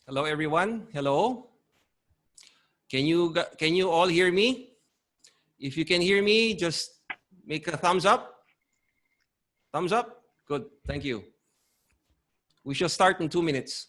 Hello, everyone. Hello. Can you all hear me? If you can hear me, just make a thumbs up. Thumbs up. Good. Thank you. We shall start in 2 minutes.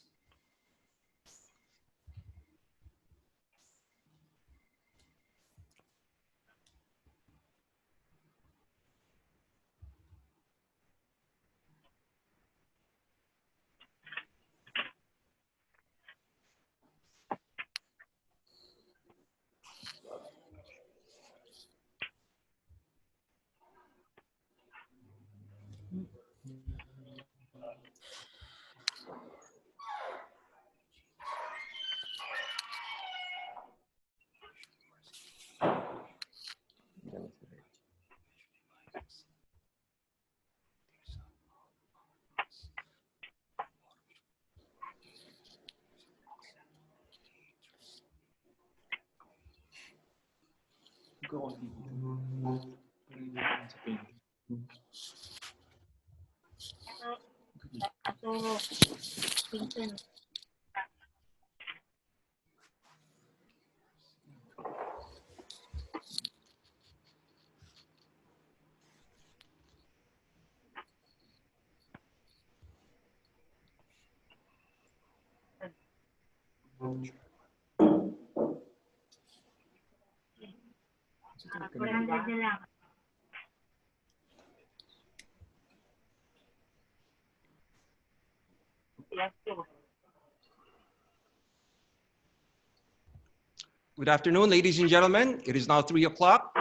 Good afternoon, ladies and gentlemen. It is now 3 o'clock.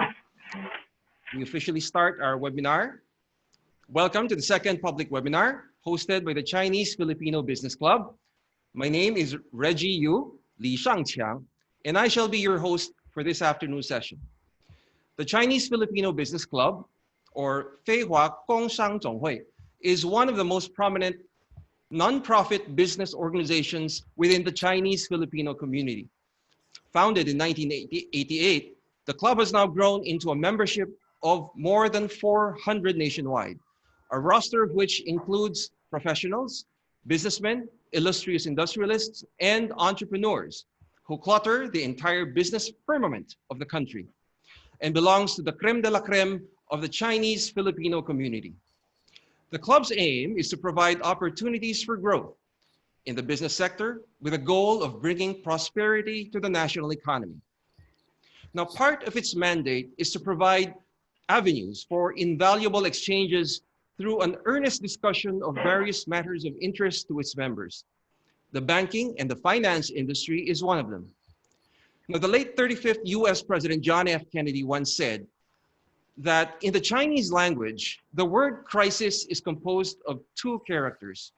We officially start our webinar. Welcome to the second public webinar hosted by the Chinese-Filipino Business Club. My name is Reggie Yu, Li Shangqiang, and I shall be your host for this afternoon session. The Chinese-Filipino Business Club, or Feihua Gongshang Zhonghui, is one of the most prominent non-profit business organizations within the Chinese-Filipino community. Founded in 1988, the club has now grown into a membership of more than 400 nationwide, a roster of which includes professionals, businessmen, illustrious industrialists, and entrepreneurs who clutter the entire business firmament of the country and belongs to the creme de la creme of the Chinese-Filipino community. The club's aim is to provide opportunities for growth in the business sector with a goal of bringing prosperity to the national economy. Now, part of its mandate is to provide avenues for invaluable exchanges through an earnest discussion of various matters of interest to its members. The banking and the finance industry is one of them. Now, the late 35th US President John F. Kennedy once said that in the Chinese language, the word crisis is composed of two characters,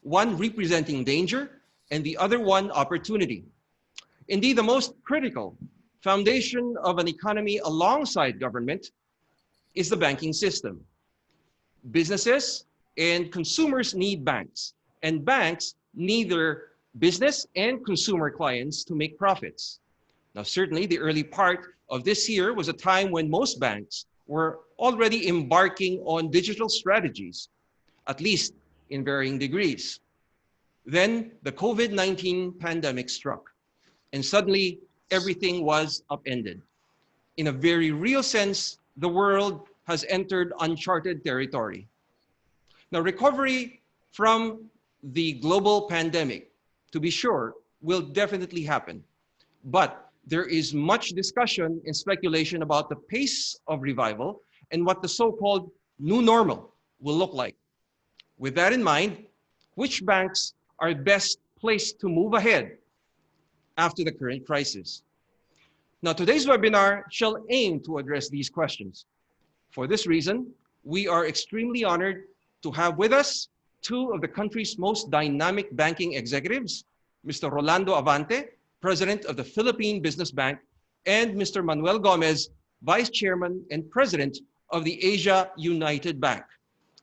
one representing danger and the other one opportunity. Indeed, the most critical foundation of an economy alongside government is the banking system. Businesses and consumers need banks, and banks need their business and consumer clients to make profits. Now, certainly the early part of this year was a time when most banks were already embarking on digital strategies, at least in varying degrees. Then the COVID-19 pandemic struck, and suddenly everything was upended. In a very real sense, the world has entered uncharted territory. Now, recovery from the global pandemic, to be sure, will definitely happen. But there is much discussion and speculation about the pace of revival and what the so-called new normal will look like. With that in mind, which banks are best placed to move ahead after the current crisis? Now, today's webinar shall aim to address these questions. For this reason, we are extremely honored to have with us two of the country's most dynamic banking executives, Mr. Rolando Avante, President of the Philippine Business Bank, and Mr. Manuel Gomez, Vice Chairman and President of the Asia United Bank,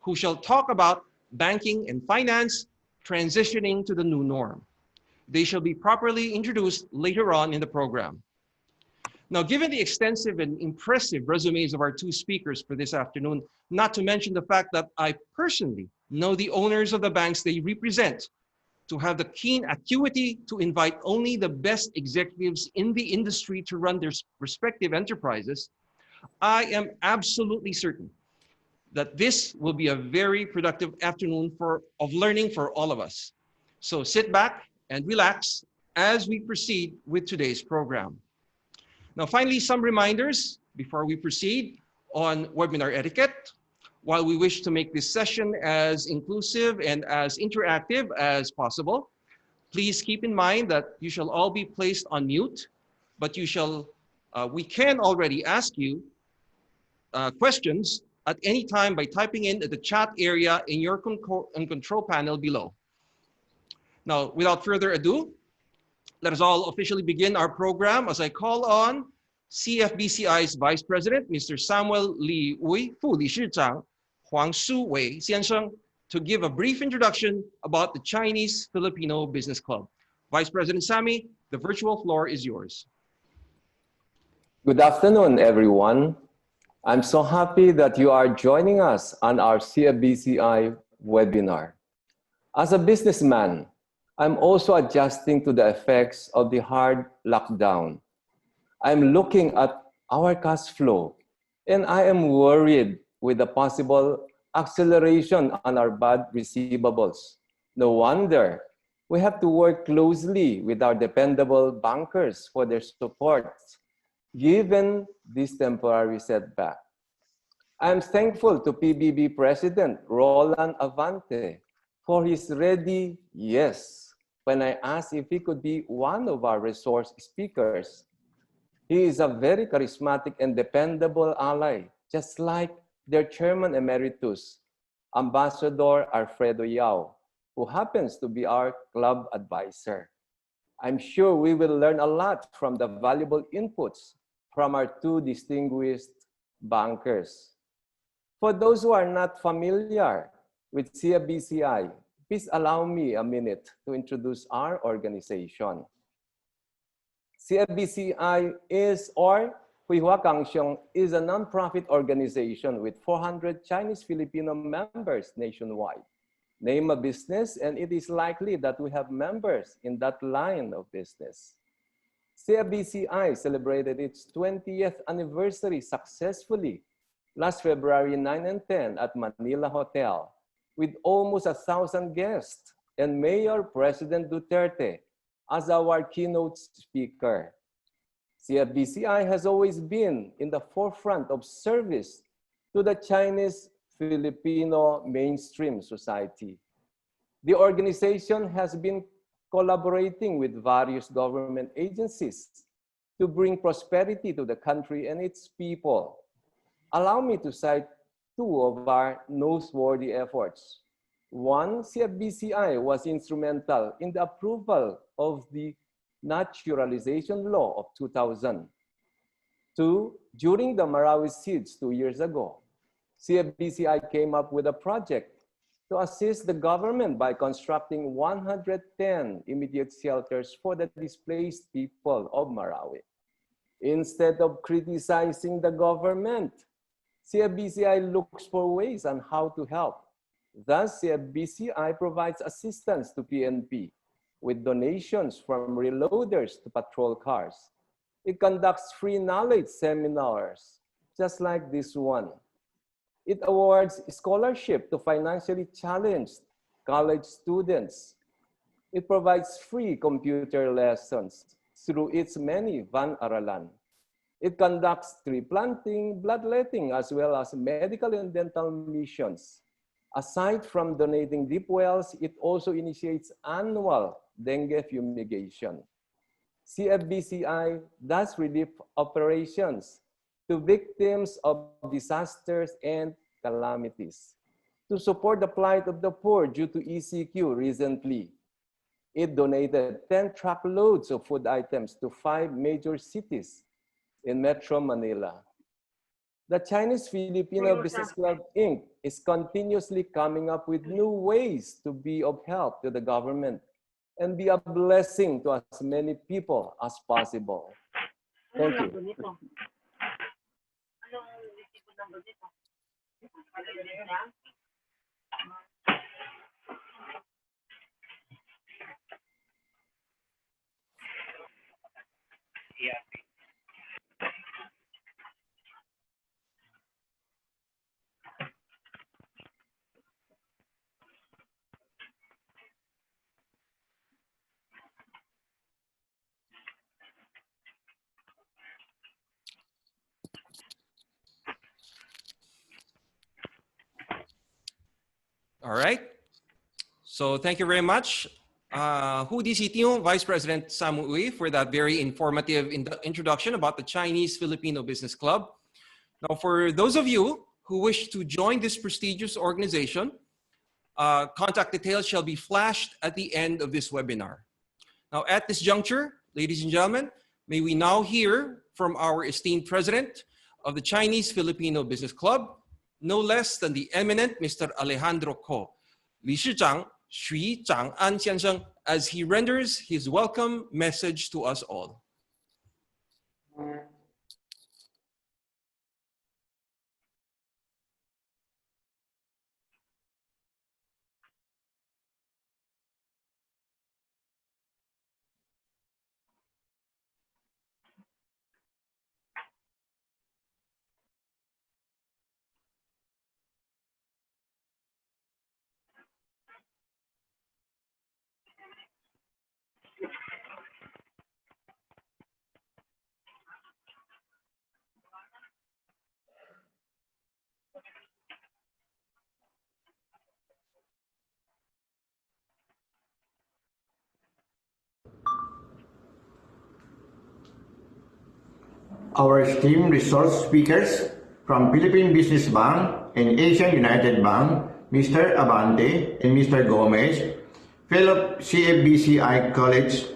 who shall talk about banking and finance, transitioning to the new norm. They shall be properly introduced later on in the program. Now, given the extensive and impressive resumes of our two speakers for this afternoon, not to mention the fact that I personally know the owners of the banks they represent, to have the keen acuity to invite only the best executives in the industry to run their respective enterprises, I am absolutely certain that this will be a very productive afternoon of learning for all of us. So sit back and relax as we proceed with today's program. Now, finally, some reminders before we proceed on webinar etiquette. While we wish to make this session as inclusive and as interactive as possible, please keep in mind that you shall all be placed on mute, but we can already ask you questions at any time by typing in the chat area in your control panel below. Now, without further ado, let us all officially begin our program as I call on CFBCI's Vice President, Mr. Samuel Li Ui, 副理事长 Huang Su-wei 先生, to give a brief introduction about the Chinese Filipino Business Club. Vice President Sammy, the virtual floor is yours. Good afternoon, everyone. I'm so happy that you are joining us on our CFBCI webinar. As a businessman, I'm also adjusting to the effects of the hard lockdown. I'm looking at our cash flow, and I am worried with the possible acceleration on our bad receivables. No wonder we have to work closely with our dependable bankers for their support, given this temporary setback. I'm thankful to PBB President Roland Avante for his ready yes when I asked if he could be one of our resource speakers. He is a very charismatic and dependable ally, just like their Chairman Emeritus, Ambassador Alfredo Yao, who happens to be our club advisor. I'm sure we will learn a lot from the valuable inputs from our two distinguished bankers. For those who are not familiar with CFBCI, please allow me a minute to introduce our organization. CFBCI is, or Huihua Kangxiong, is a nonprofit organization with 400 Chinese Filipino members nationwide. Name a business and it is likely that we have members in that line of business. CFBCI celebrated its 20th anniversary successfully last February 9 and 10 at Manila Hotel with almost 1,000 guests and Mayor President Duterte as our keynote speaker. CFBCI has always been in the forefront of service to the Chinese Filipino mainstream society. The organization has been collaborating with various government agencies to bring prosperity to the country and its people. Allow me to cite two of our noteworthy efforts. One, CFBCI was instrumental in the approval of the Naturalization Law of 2000. Two, during the Marawi siege 2 years ago, CFBCI came up with a project to assist the government by constructing 110 immediate shelters for the displaced people of Marawi. Instead of criticizing the government, CFBCI looks for ways on how to help. Thus, CFBCI provides assistance to PNP with donations from reloaders to patrol cars. It conducts free knowledge seminars, just like this one. It awards scholarship to financially challenged college students. It provides free computer lessons through its many Van Aralan. It conducts tree planting, bloodletting, as well as medical and dental missions. Aside from donating deep wells, it also initiates annual dengue fumigation. CFBCI does relief operations to victims of disasters and calamities. To support the plight of the poor due to ECQ recently, it donated 10 truckloads of food items to 5 major cities in Metro Manila. The Chinese Filipino Business Club, Inc. is continuously coming up with new ways to be of help to the government and be a blessing to as many people as possible. Thank you. All right. So thank you very much, Hu Sitio, Vice President Samu Uy, for that very informative introduction about the Chinese Filipino Business Club. Now, for those of you who wish to join this prestigious organization, contact details shall be flashed at the end of this webinar. Now, at this juncture, ladies and gentlemen, may we now hear from our esteemed president of the Chinese Filipino Business Club, no less than the eminent Mr. Alejandro Ko, 理事长徐长安先生, as he renders his welcome message to us all. Our esteemed resource speakers from Philippine Business Bank and Asian United Bank, Mr. Abante and Mr. Gomez, fellow CFBCI College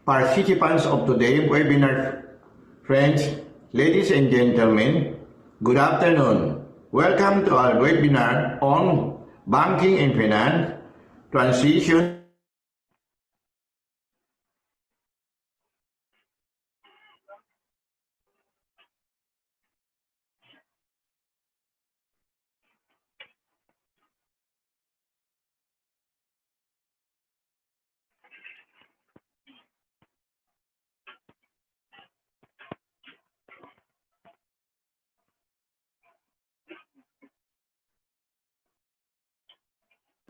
participants of today's webinar, friends, ladies and gentlemen, good afternoon. Welcome to our webinar on banking and finance transition.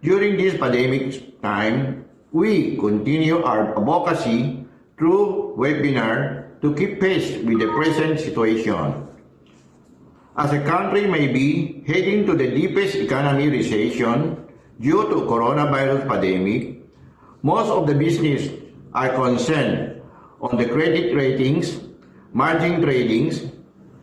During this pandemic time, we continue our advocacy through webinar to keep pace with the present situation. As a country may be heading to the deepest economic recession due to coronavirus pandemic, most of the business are concerned on the credit ratings, margin tradings,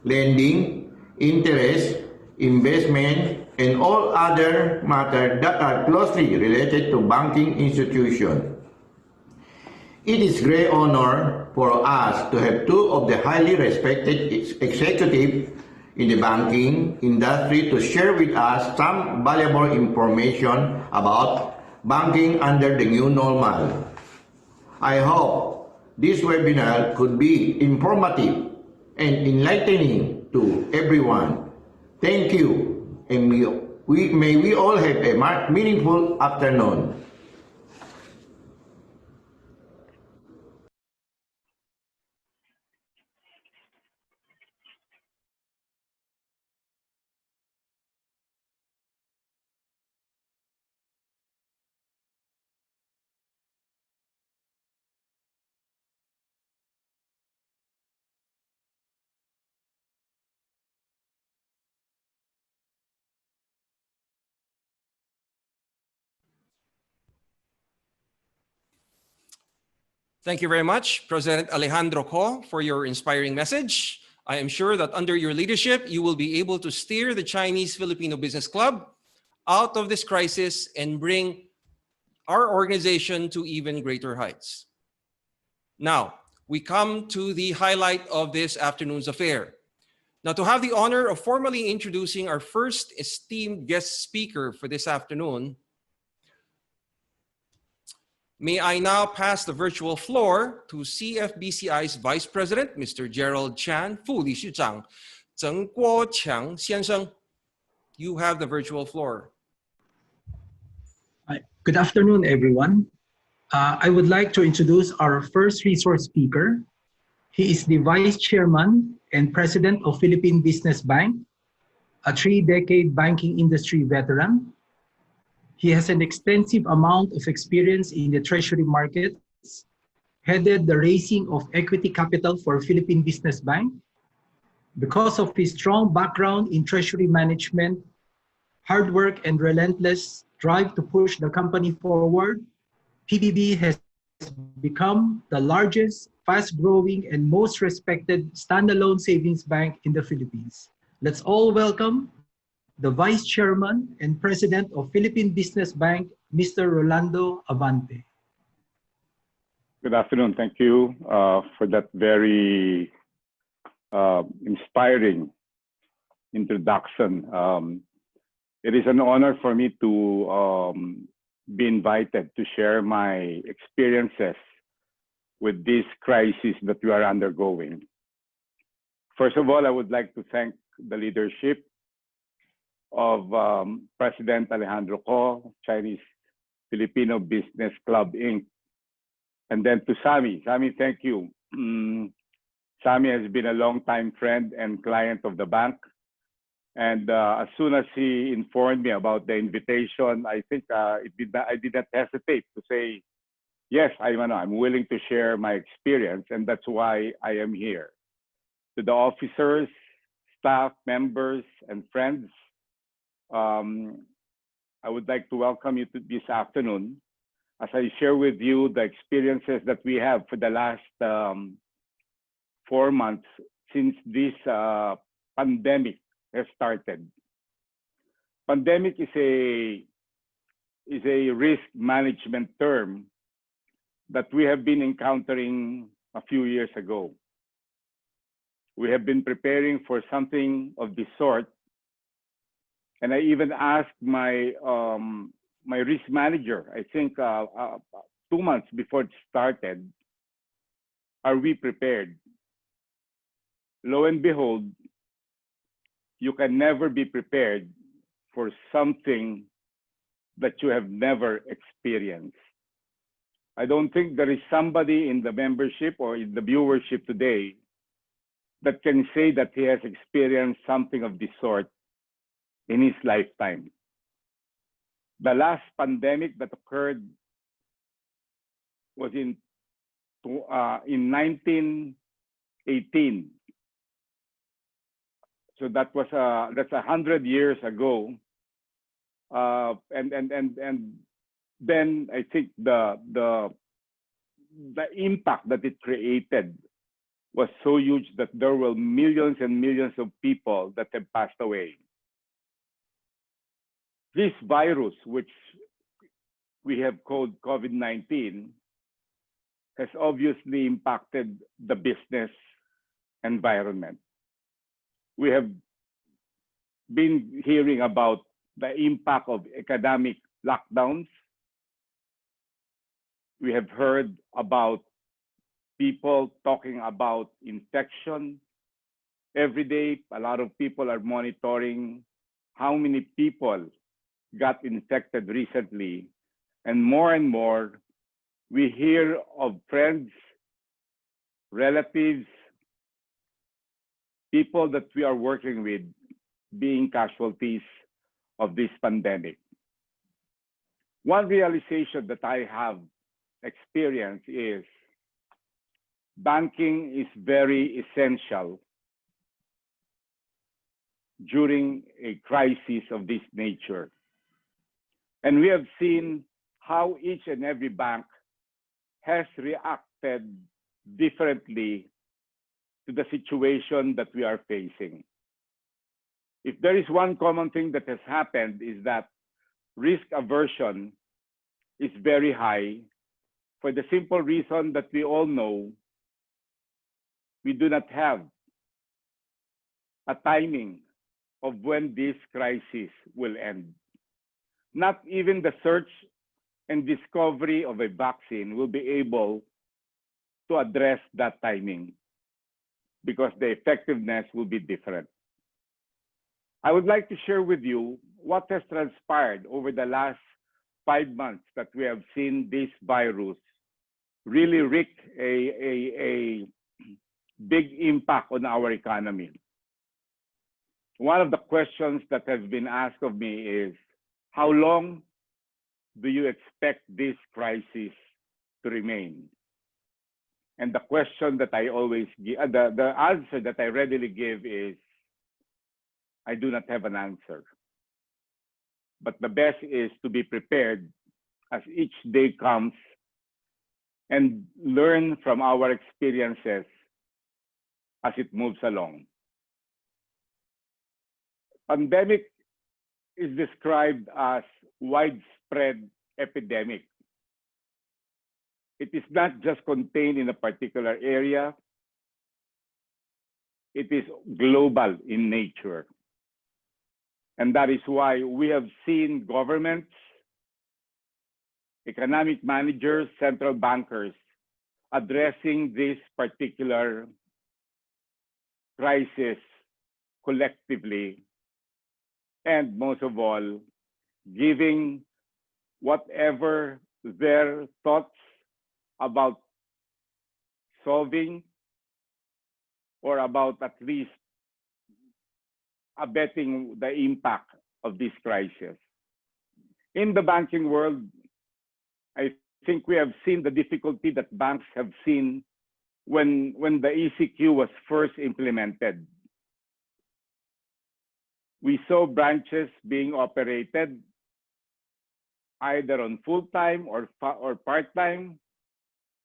lending, interest, investment, and all other matters that are closely related to banking institutions. It is great honor for us to have two of the highly respected executives in the banking industry to share with us some valuable information about banking under the new normal. I hope this webinar could be informative and enlightening to everyone. Thank you, and may we all have a meaningful afternoon. Thank you very much, President Alejandro Ko, for your inspiring message. I am sure that under your leadership, you will be able to steer the Chinese Filipino Business Club out of this crisis and bring our organization to even greater heights. Now, we come to the highlight of this afternoon's affair, Now, to have the honor of formally introducing our first esteemed guest speaker for this afternoon, may I now pass the virtual floor to CFBCI's Vice President, Mr. Gerald Chan, 副理事长曾国强先生. You have the virtual floor. Good afternoon, everyone. I would like to introduce our first resource speaker. He is the Vice Chairman and President of Philippine Business Bank, a 3-decade banking industry veteran. He has an extensive amount of experience in the treasury markets, headed the raising of equity capital for Philippine Business Bank. Because of his strong background in treasury management, hard work, and relentless drive to push the company forward, PBB has become the largest, fast-growing, and most respected standalone savings bank in the Philippines. Let's all welcome the Vice Chairman and President of Philippine Business Bank, Mr. Rolando Abante. Good afternoon. Thank you for that very inspiring introduction. It is an honor for me to be invited to share my experiences with this crisis that we are undergoing. First of all, I would like to thank the leadership of President Alejandro Ko, Chinese Filipino Business Club, Inc. And then to Sammy. Sammy, thank you. Sammy has been a long-time friend and client of the bank. And as soon as he informed me about the invitation, I think I did not hesitate to say, yes, I'm willing to share my experience, and that's why I am here. To the officers, staff, members, and friends, I would like to welcome you to this afternoon as I share with you the experiences that we have for the last 4 months since this pandemic has started. Pandemic is a risk management term that we have been encountering a few years ago. We have been preparing for something of this sort, and I even asked my my risk manager, I think 2 months before it started, are we prepared? Lo and behold, you can never be prepared for something that you have never experienced. I don't think there is somebody in the membership or in the viewership today that can say that he has experienced something of this sort in his lifetime. The last pandemic that occurred was in 1918. So that's 100 years ago, and then I think the impact that it created was so huge that there were millions and millions of people that have passed away. This virus, which we have called COVID-19, has obviously impacted the business environment. We have been hearing about the impact of economic lockdowns. We have heard about people talking about infection. Every day, a lot of people are monitoring how many people got infected recently. And more, we hear of friends, relatives, people that we are working with being casualties of this pandemic. One realization that I have experienced is banking is very essential during a crisis of this nature. And we have seen how each and every bank has reacted differently to the situation that we are facing. If there is one common thing that has happened is that risk aversion is very high for the simple reason that we all know we do not have a timing of when this crisis will end. Not even the search and discovery of a vaccine will be able to address that timing because the effectiveness will be different. I would like to share with you what has transpired over the last 5 months that we have seen this virus really wreak a big impact on our economy. One of the questions that has been asked of me is, how long do you expect this crisis to remain? And the question that I always give, the answer that I readily give is, I do not have an answer. But the best is to be prepared as each day comes and learn from our experiences as it moves along. Pandemic is described as widespread epidemic. It is not just contained in a particular area. It is global in nature. And that is why we have seen governments, economic managers, central bankers addressing this particular crisis collectively, and most of all, giving whatever their thoughts about solving or about at least abetting the impact of this crisis. In the banking world, I think we have seen the difficulty that banks have seen when the ECQ was first implemented. We saw branches being operated either on full-time or part-time.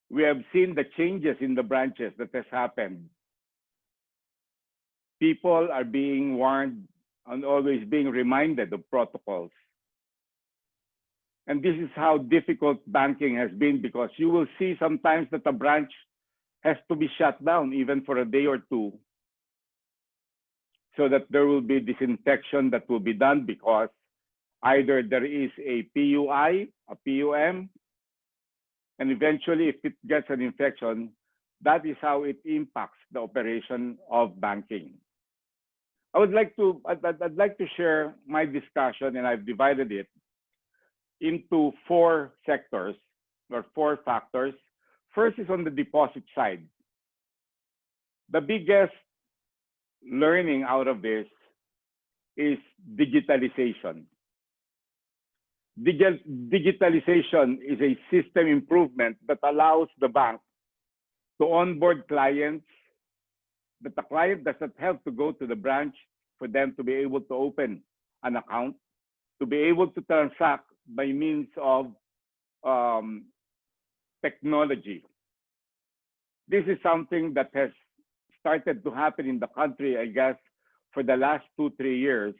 We have seen the changes in the branches that has happened. People are being warned and always being reminded of protocols. And this is how difficult banking has been, because you will see sometimes that a branch has to be shut down even for a day or two, so that there will be disinfection that will be done, because either there is a PUI, a PUM, and eventually if it gets an infection, that is how it impacts the operation of banking. I'd like to share my discussion, and I've divided it into 4 sectors or 4 factors. First is on the deposit side. The biggest learning out of this is digitalization. Digitalization is a system improvement that allows the bank to onboard clients, that the client does not have to go to the branch for them to be able to open an account, to be able to transact by means of technology. This is something that has started to happen in the country, I guess, for the last 2-3 years.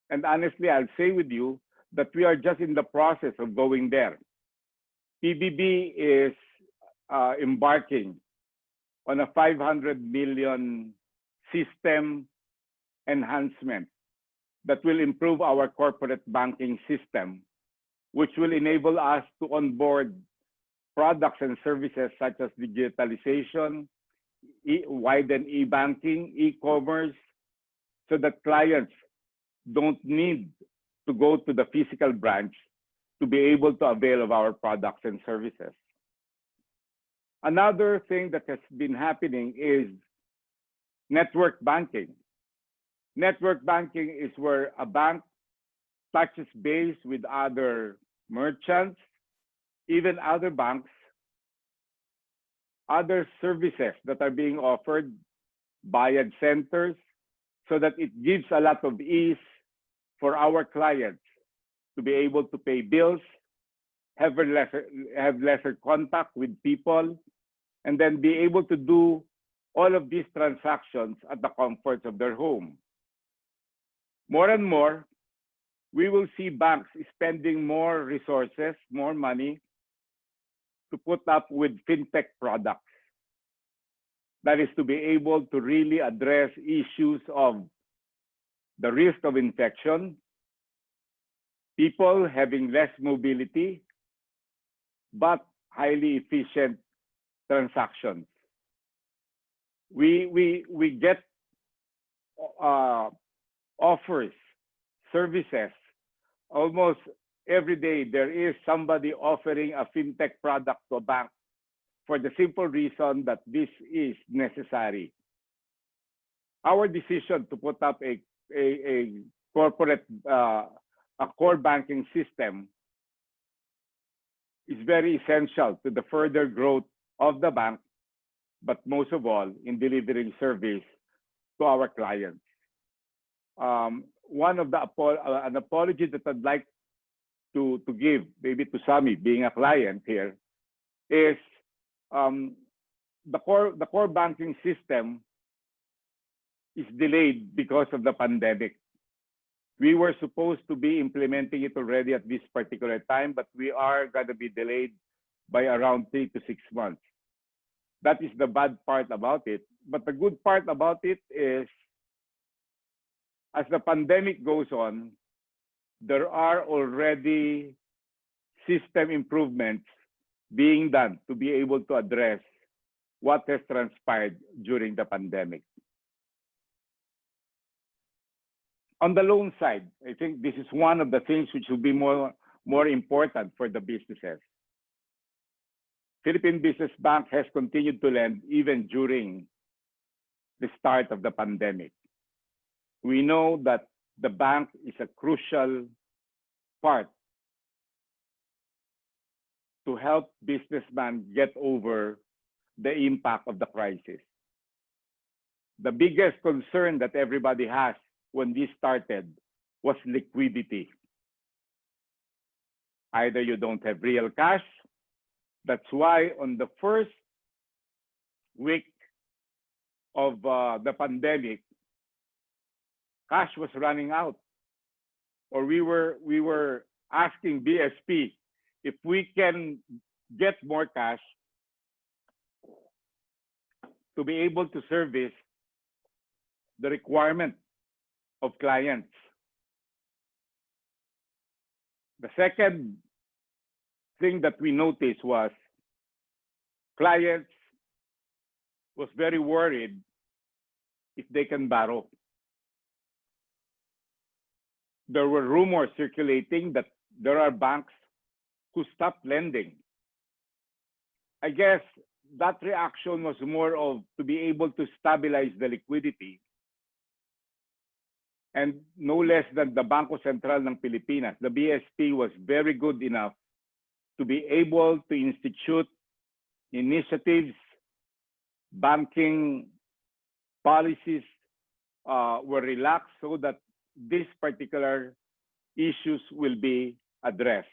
And honestly, I'll say with you that we are just in the process of going there. PBB is embarking on a 500 million system enhancement that will improve our corporate banking system, which will enable us to onboard products and services such as digitalization, widen e-banking, e-commerce, so that clients don't need to go to the physical branch to be able to avail of our products and services. Another thing that has been happening is network banking. Network banking is where a bank touches base with other merchants, even other banks, other services that are being offered, buy-in centers, so that it gives a lot of ease for our clients to be able to pay bills, have lesser contact with people, and then be able to do all of these transactions at the comforts of their home. More and more, we will see banks spending more resources, more money to put up with fintech products. That is to be able to really address issues of the risk of infection, people having less mobility, but highly efficient transactions. We get offers, services. Almost every day there is somebody offering a fintech product to a bank for the simple reason that this is necessary. Our decision to put up a corporate, a core banking system is very essential to the further growth of the bank, but most of all in delivering service to our clients. One of the an apology that I'd like to give, maybe to Sammy, being a client here, is the core banking system is delayed because of the pandemic. We were supposed to be implementing it already at this particular time, but we are going to be delayed by around 3 to 6 months. That is the bad part about it. But the good part about it is, as the pandemic goes on, there are already system improvements being done to be able to address what has transpired during the pandemic. On the loan side, I think this is one of the things which will be more important for the businesses. Philippine Business Bank has continued to lend even during the start of the pandemic. We know that the bank is a crucial part to help businessmen get over the impact of the crisis. The biggest concern that everybody has when this started was liquidity. Either you don't have real cash. That's why on the first week of the pandemic, cash was running out. Or we were asking BSP if we can get more cash to be able to service the requirement of clients. The second thing that we noticed was clients was very worried if they can borrow. There were rumors circulating that there are banks who stopped lending. I guess that reaction was more of to be able to stabilize the liquidity. And no less than the Bangko Sentral ng Pilipinas, the BSP was very good enough to be able to institute initiatives, banking policies were relaxed so that these particular issues will be addressed.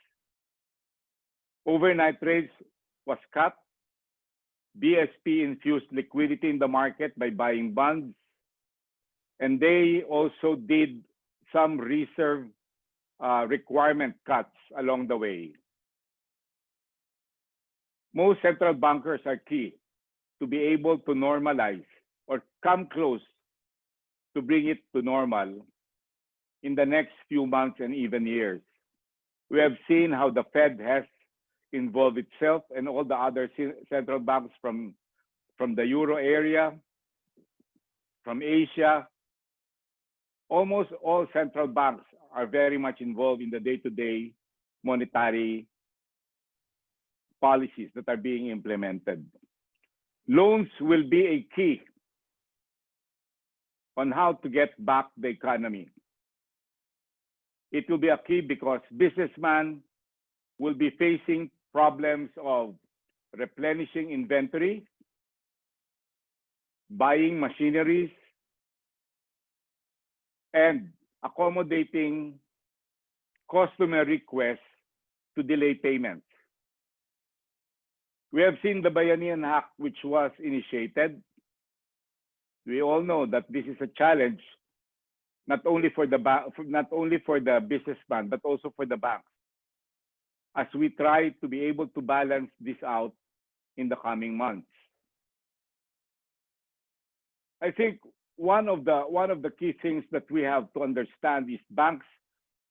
Overnight rates was cut. BSP infused liquidity in the market by buying bonds. And they also did some reserve requirement cuts along the way. Most central bankers are key to be able to normalize or come close to bring it to normal in the next few months and even years. We have seen how the Fed has involved itself and all the other central banks from the Euro area, from Asia. Almost all central banks are very much involved in the day-to-day monetary policies that are being implemented. Loans will be a key on how to get back the economy. It will be a key because businessmen will be facing problems of replenishing inventory, buying machineries, and accommodating customer requests to delay payments. We have seen the Bayanihan Act, which was initiated. We all know that this is a challenge, not only for the businessman, but also for the banks, as we try to be able to balance this out in the coming months. I think one of the key things that we have to understand is banks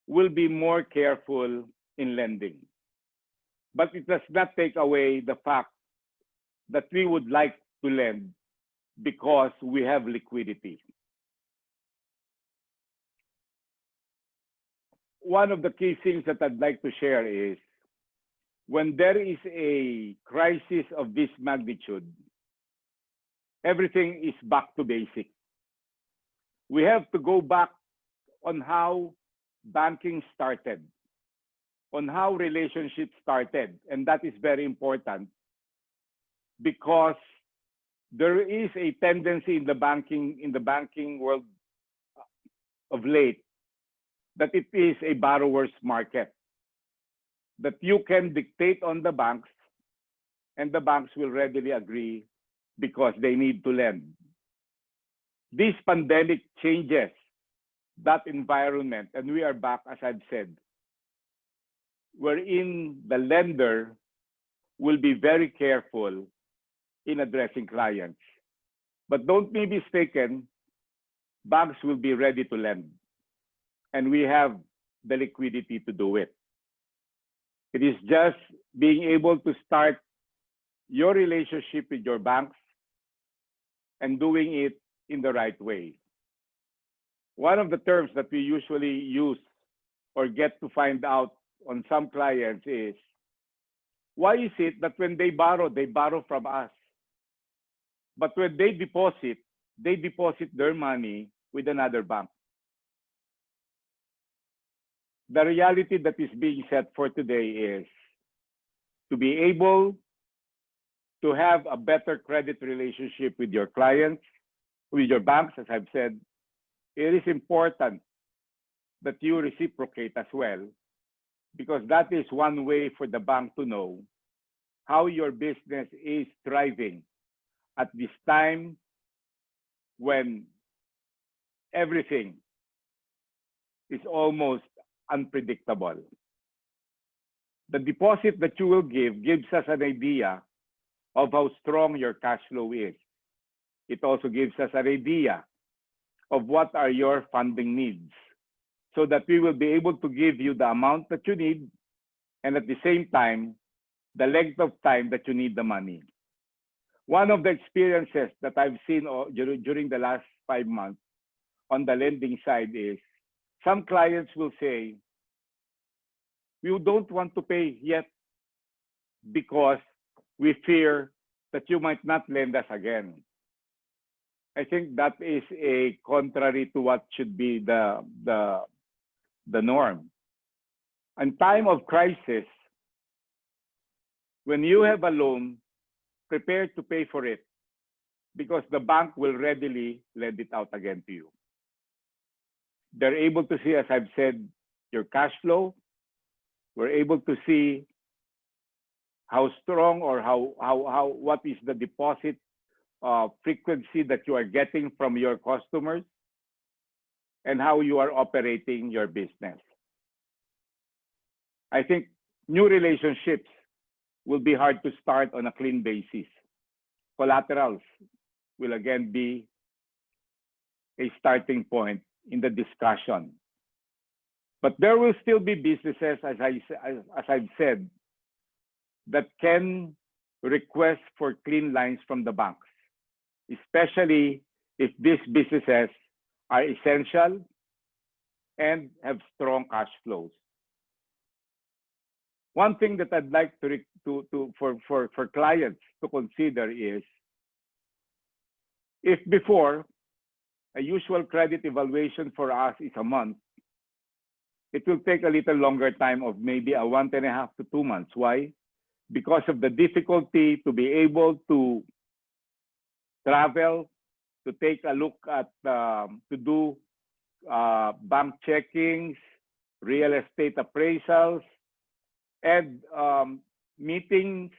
will be more careful in lending. But it does not take away the fact that we would like to lend because we have liquidity. One of the key things that I'd like to share is when there is a crisis of this magnitude, everything is back to basic. We have to go back on how banking started, on how relationships started. And that is very important because there is a tendency in the banking world of late that it is a borrower's market, that you can dictate on the banks and the banks will readily agree because they need to lend. This pandemic changes that environment, and we are back, as I've said, wherein the lender will be very careful in addressing clients. But don't be mistaken, banks will be ready to lend, and we have the liquidity to do it. It is just being able to start your relationship with your banks and doing it in the right way. One of the terms that we usually use or get to find out on some clients is, why is it that when they borrow from us, but when they deposit their money with another bank? The reality that is being set for today is to be able to have a better credit relationship with your clients, with your banks, as I've said. It is important that you reciprocate as well, because that is one way for the bank to know how your business is thriving at this time when everything is almost unpredictable. The deposit that you will give gives us an idea of how strong your cash flow is. It also gives us an idea of what are your funding needs, so that we will be able to give you the amount that you need, and at the same time, the length of time that you need the money. One of the experiences that I've seen during the last 5 months on the lending side is, some clients will say, we don't want to pay yet because we fear that you might not lend us again. I think that is a contrary to what should be the norm. In time of crisis, when you have a loan, prepare to pay for it, because the bank will readily lend it out again to you. They're able to see, as I've said, your cash flow. We're able to see how strong or what is the deposit frequency that you are getting from your customers, and how you are operating your business. I think new relationships will be hard to start on a clean basis. Collaterals will again be a starting point in the discussion. But there will still be businesses, as I've said, that can request for clean lines from the banks, especially if these businesses are essential and have strong cash flows. One thing that I'd like for clients to consider is, if before a usual credit evaluation for us is a month, it will take a little longer time of maybe a 1.5 to 2 months. Why? Because of the difficulty to be able to travel, to take a look at, to do bank checkings, real estate appraisals, and meetings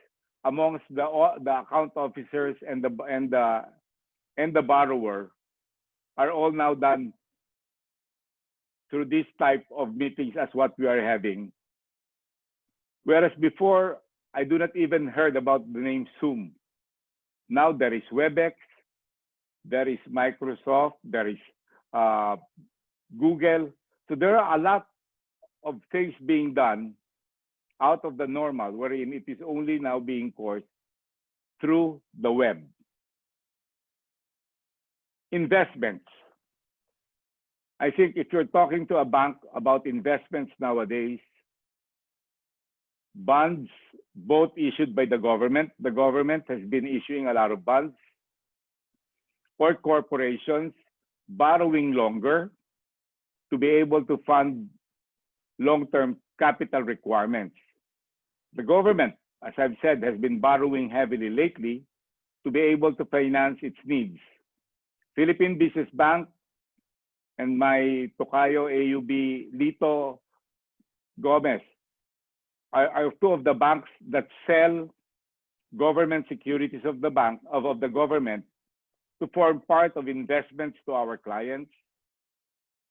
amongst the account officers and the borrower are all now done through this type of meetings as what we are having. Whereas before, I do not even heard about the name Zoom. Now there is WebEx, there is Microsoft, there is uh, Google. So there are a lot of things being done out of the normal, wherein it is only now being coursed through the web. Investments. I think if you're talking to a bank about investments nowadays, bonds, both issued by the government has been issuing a lot of bonds, or corporations borrowing longer to be able to fund long-term capital requirements. The government, as I've said, has been borrowing heavily lately to be able to finance its needs. Philippine Business Bank and my tokayo AUB Lito Gomez are two of the banks that sell government securities of the bank of the government to form part of investments to our clients,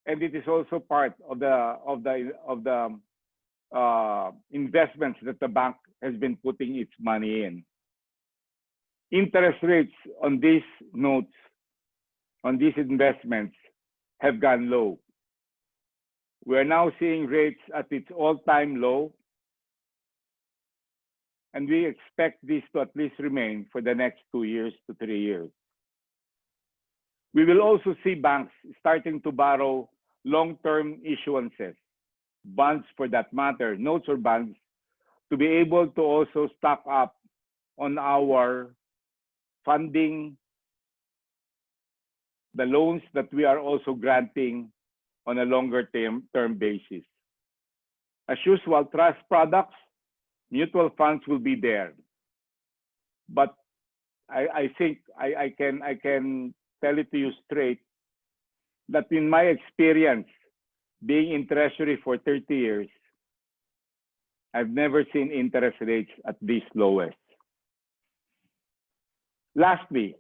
and it is also part of the investments that the bank has been putting its money in. Interest rates on these notes, on these investments, have gone low. We're now seeing rates at its all-time low, and we expect this to at least remain for the next 2 years to 3 years. We will also see banks starting to borrow long-term issuances, bonds for that matter, notes or bonds, to be able to also stock up on our funding, the loans that we are also granting on a longer term basis. As usual, trust products, mutual funds will be there. But I think I can tell it to you straight that in my experience, being in Treasury for 30 years, I've never seen interest rates at this lowest. Lastly,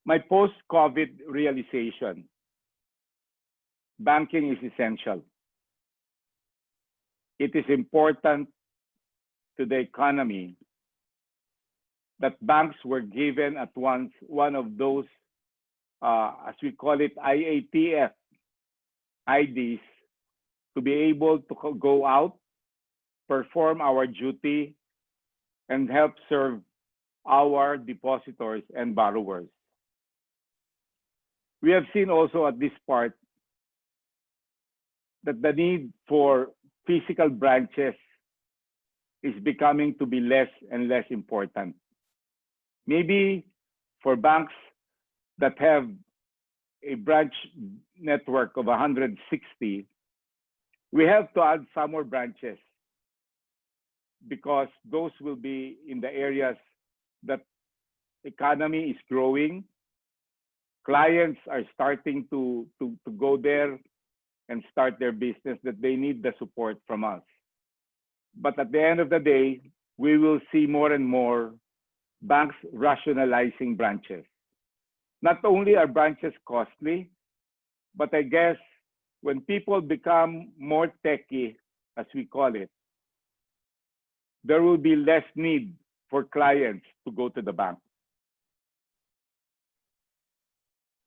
my post-COVID realization: banking is essential. It is important to the economy that banks were given at once one of those, as we call it, IATF IDs, to be able to go out, perform our duty, and help serve our depositors and borrowers. We have seen also at this part that the need for physical branches is becoming to be less and less important. Maybe for banks that have a branch network of 160, we have to add some more branches because those will be in the areas that economy is growing. Clients are starting to go there and start their business, that they need the support from us. But at the end of the day, we will see more and more banks rationalizing branches. Not only are branches costly, but I guess when people become more techy, as we call it, there will be less need for clients to go to the bank.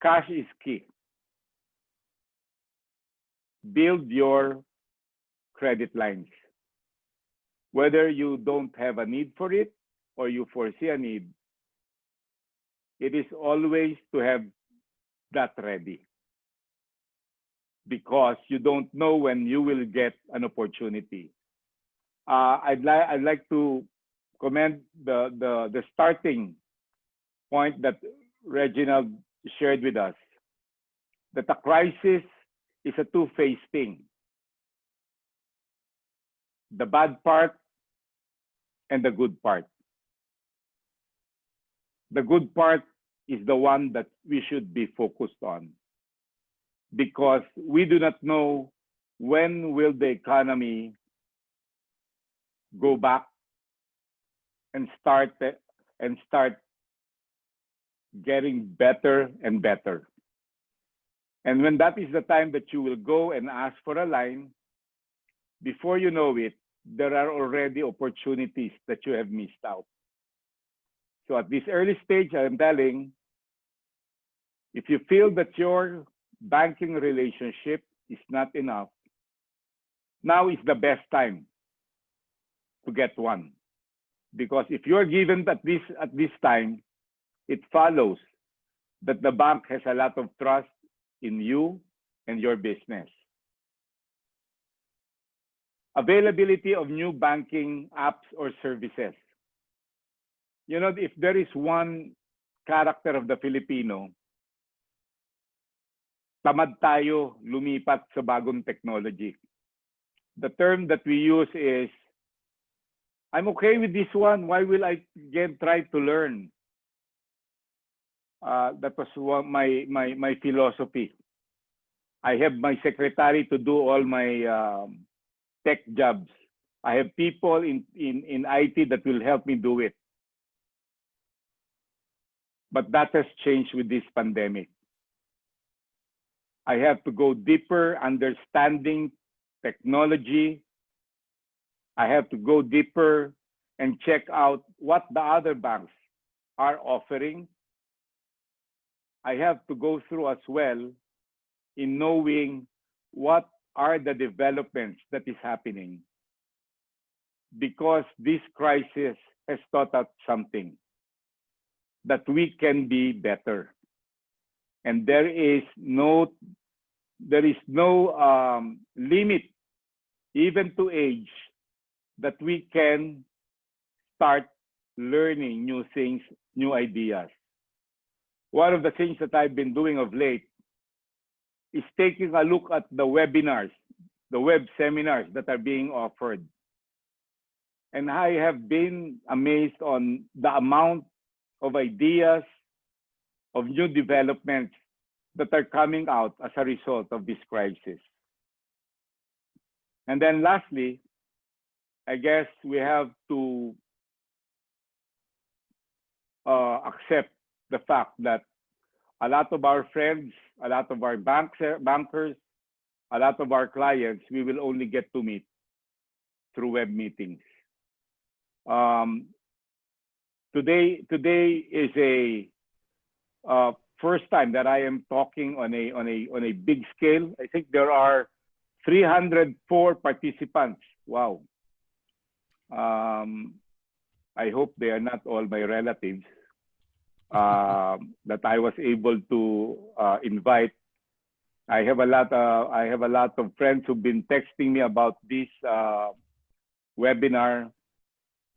Cash is key. Build your credit lines. Whether you don't have a need for it or you foresee a need, it is always to have that ready, because you don't know when you will get an opportunity. I'd like to commend the starting point that Reginald shared with us, that a crisis is a two-phase thing. The bad part and the good part. The good part is the one that we should be focused on, because we do not know when will the economy go back and start getting better and better. And when that is the time that you will go and ask for a line, before you know it, there are already opportunities that you have missed out. So at this early stage, I am telling If you feel that your banking relationship is not enough, now is the best time to get one. Because if you're given at this time, it follows that the bank has a lot of trust in you and your business. Availability of new banking apps or services. You know, if there is one character of the Filipino, tamad tayo lumipat sa bagong technology. The term that we use is, I'm okay with this one. Why will I again try to learn? That was my philosophy. I have my secretary to do all my tech jobs. I have people in IT that will help me do it. But that has changed with this pandemic. I have to go deeper understanding technology. I have to go deeper and check out what the other banks are offering. I have to go through as well in knowing what are the developments that is happening. Because this crisis has taught us something, that we can be better. And there is no limit, even to age, that we can start learning new things, new ideas. One of the things that I've been doing of late is taking a look at the webinars, the web seminars that are being offered. And I have been amazed on the amount of ideas, of new developments that are coming out as a result of this crisis. And then lastly, I guess we have to accept the fact that a lot of our friends, a lot of our bankers, a lot of our clients, we will only get to meet through web meetings. Today is a first time that I am talking on a big scale. I think there are 304 participants. Wow. I hope they are not all my relatives that I was able to invite. I have a lot of friends who've been texting me about this webinar,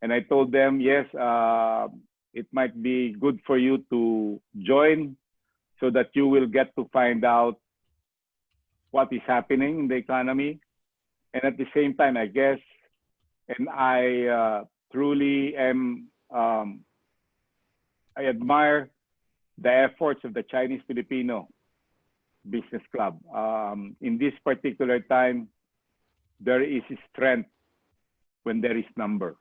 and I told them, yes, it might be good for you to join so that you will get to find out what is happening in the economy. And at the same time, I guess, and I truly am, I admire the efforts of the Chinese Filipino Business Club. In this particular time, there is strength when there is number.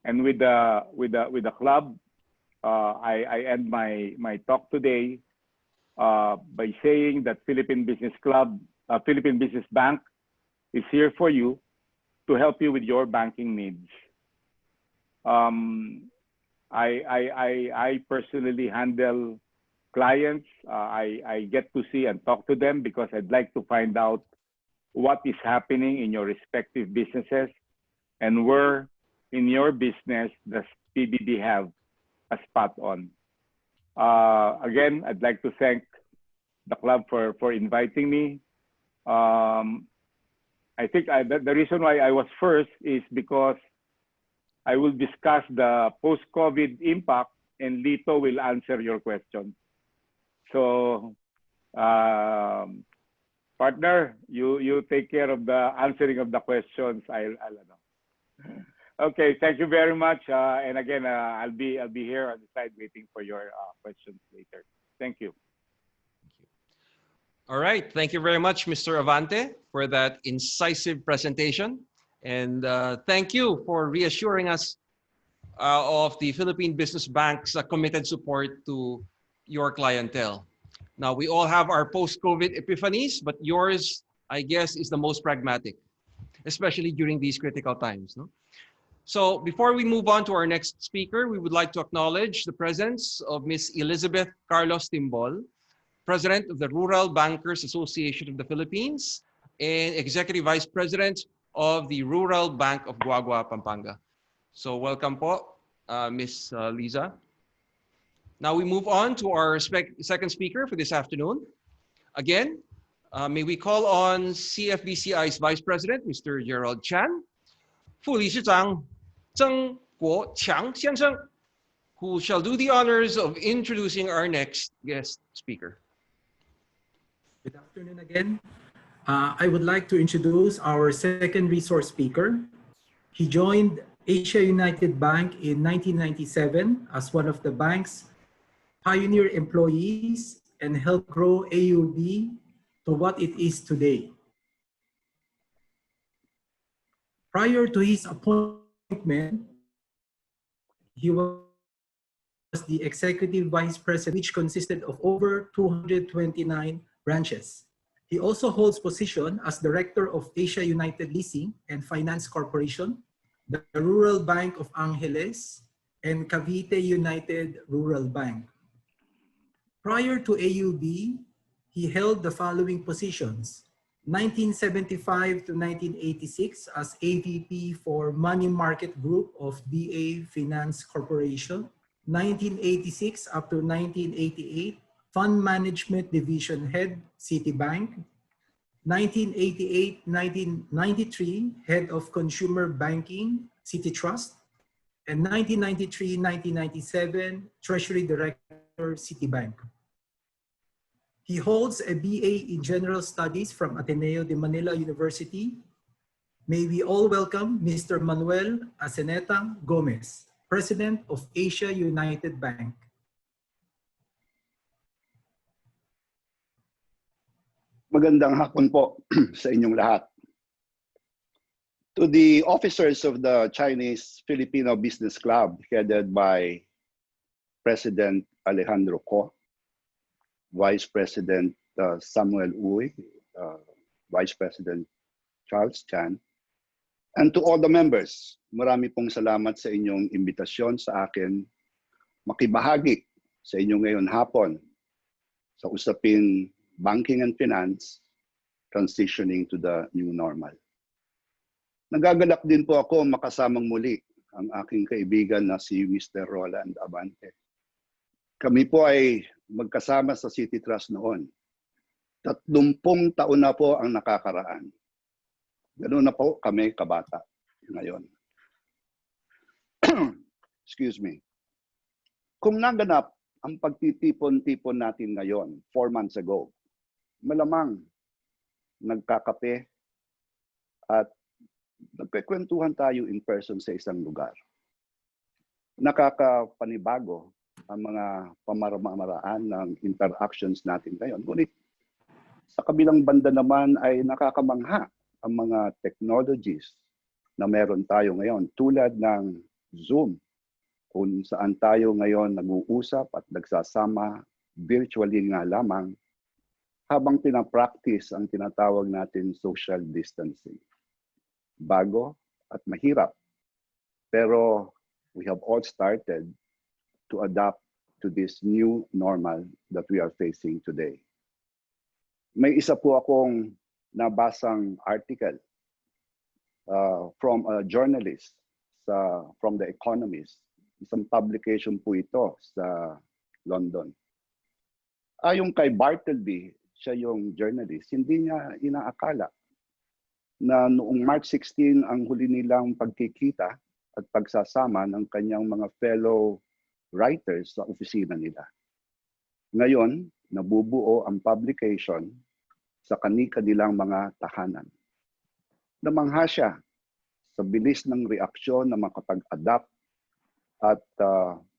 And with the club, I end my talk today by saying that Philippine Business Club, Philippine Business Bank is here for you to help you with your banking needs. I personally handle clients. I get to see and talk to them because I'd like to find out what is happening in your respective businesses and where in your business does PBB have a spot on. Again, I'd like to thank the club for inviting me. I think the reason why I was first is because I will discuss the post-COVID impact and Lito will answer your question. So, partner, you take care of the answering of the questions. I'll know. Okay, thank you very much. And again, I'll be here on the side waiting for your questions later. Thank you. All right. Thank you very much, Mr. Avante, for that incisive presentation. And thank you for reassuring us of the Philippine Business Bank's committed support to your clientele. Now, we all have our post-COVID epiphanies, but yours, I guess, is the most pragmatic, especially during these critical times. No? So before we move on to our next speaker, we would like to acknowledge the presence of Ms. Elizabeth Carlos Timbol, President of the Rural Bankers Association of the Philippines and Executive Vice President of the Rural Bank of Guagua, Pampanga. So welcome po, Ms. Liza. Now we move on to our second speaker for this afternoon. Again, may we call on CFBCI's Vice President, Mr. Gerald Chan, 副理事长曾国强先生, who shall do the honors of introducing our next guest speaker. Good afternoon again. I would like to introduce our second resource speaker. He joined Asia United Bank in 1997 as one of the bank's pioneer employees and helped grow AUB to what it is today. Prior to his appointment, he was the executive vice president, which consisted of over 229 branches. He also holds position as director of Asia United Leasing and Finance Corporation, the Rural Bank of Angeles, and Cavite United Rural Bank. Prior to AUB, he held the following positions: 1975 to 1986 as AVP for Money Market Group of BA Finance Corporation, 1986 up to 1988, Fund Management Division Head, Citibank, 1988-1993, Head of Consumer Banking, Citi Trust, and 1993-1997, Treasury Director, Citibank. He holds a BA in General Studies from Ateneo de Manila University. May we all welcome Mr. Manuel Aseneta Gomez, President of Asia United Bank. Magandang hapon po sa inyong lahat. To the officers of the Chinese-Filipino Business Club headed by President Alejandro Ko, Vice President Samuel Uy, Vice President Charles Chan, and to all the members, marami pong salamat sa inyong imbitasyon sa akin makibahagi sa inyo ngayon hapon sa usapin banking and finance, transitioning to the new normal. Nagagalak din po ako makasamang muli ang aking kaibigan na si Mr. Roland Abante. Kami po ay magkasama sa Citi Trust noon. 30 taon na po ang nakakaraan. Ganoon na po kami kabata ngayon. Excuse me. Kung naganap ang pagtitipon-tipon natin ngayon, 4 months ago, malamang nagkakape at nagkikwentuhan tayo in person sa isang lugar. Nakakapanibago ang mga pamamaraan ng interactions natin ngayon. Ngunit sa kabilang banda naman ay nakakamangha ang mga technologies na meron tayo ngayon tulad ng Zoom, kung saan tayo ngayon nag-uusap at nagsasama virtually nga lamang habang pinapractice ang tinatawag natin social distancing. Bago at mahirap, pero we have all started to adapt to this new normal that we are facing today. May isa po akong nabasang article from a journalist from The Economist. Isang publication po ito sa London. Ayon kay Bartleby, siya yung journalist, hindi niya inaakala na noong March 16 ang huli nilang pagkikita at pagsasama ng kanyang mga fellow writers sa opisina nila. Ngayon, nabubuo ang publication sa kani-kanilang mga tahanan. Namangha siya sa bilis ng reaksyon na makapag-adapt at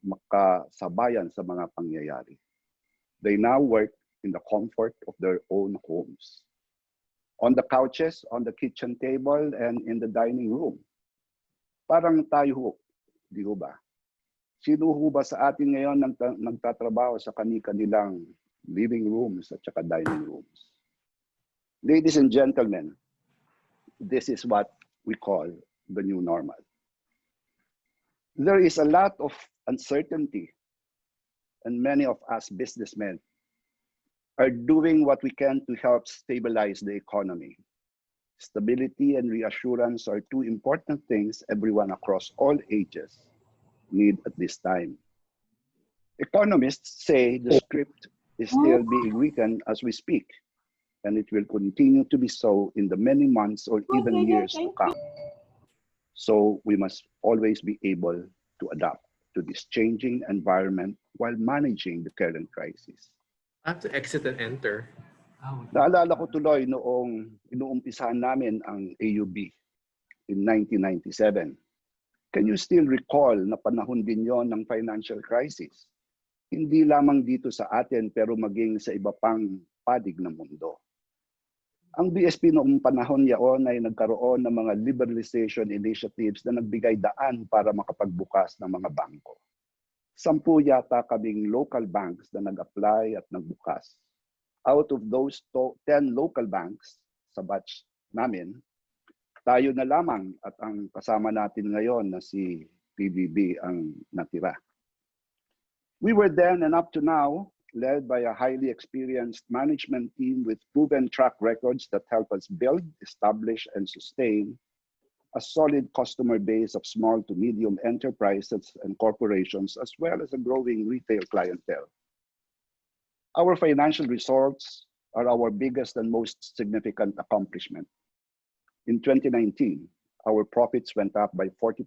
makasabayan sa mga pangyayari. They now work in the comfort of their own homes. On the couches, on the kitchen table, and in the dining room. Parang tayo ho, di ho ba? Sino ho ba sa atin ngayon nagtatrabaho sa kani-kanilang living rooms at saka dining rooms? Ladies and gentlemen, this is what we call the new normal. There is a lot of uncertainty, and many of us businessmen are doing what we can to help stabilize the economy. Stability and reassurance are two important things everyone across all ages need at this time. Economists say the script is still being written as we speak, and it will continue to be so in the many months or even years to come. So we must always be able to adapt to this changing environment while managing the current crisis. I have to exit and enter. Naalala ko tuloy noong inuumpisahan namin ang AUB in 1997. Can you still recall na panahon din yon ng financial crisis? Hindi lamang dito sa atin pero maging sa iba pang panig ng mundo. Ang BSP noong panahon yaon ay nagkaroon ng mga liberalization initiatives na nagbigay daan para makapagbukas ng mga bangko. 10 yata kaming local banks na nag-apply at nagbukas. Out of those 10 local banks sa batch namin, tayo na lamang at ang kasama natin ngayon na si PBB ang natira. We were then and up to now led by a highly experienced management team with proven track records that help us build, establish, and sustain a solid customer base of small to medium enterprises and corporations, as well as a growing retail clientele. Our financial results are our biggest and most significant accomplishment. In 2019, our profits went up by 40%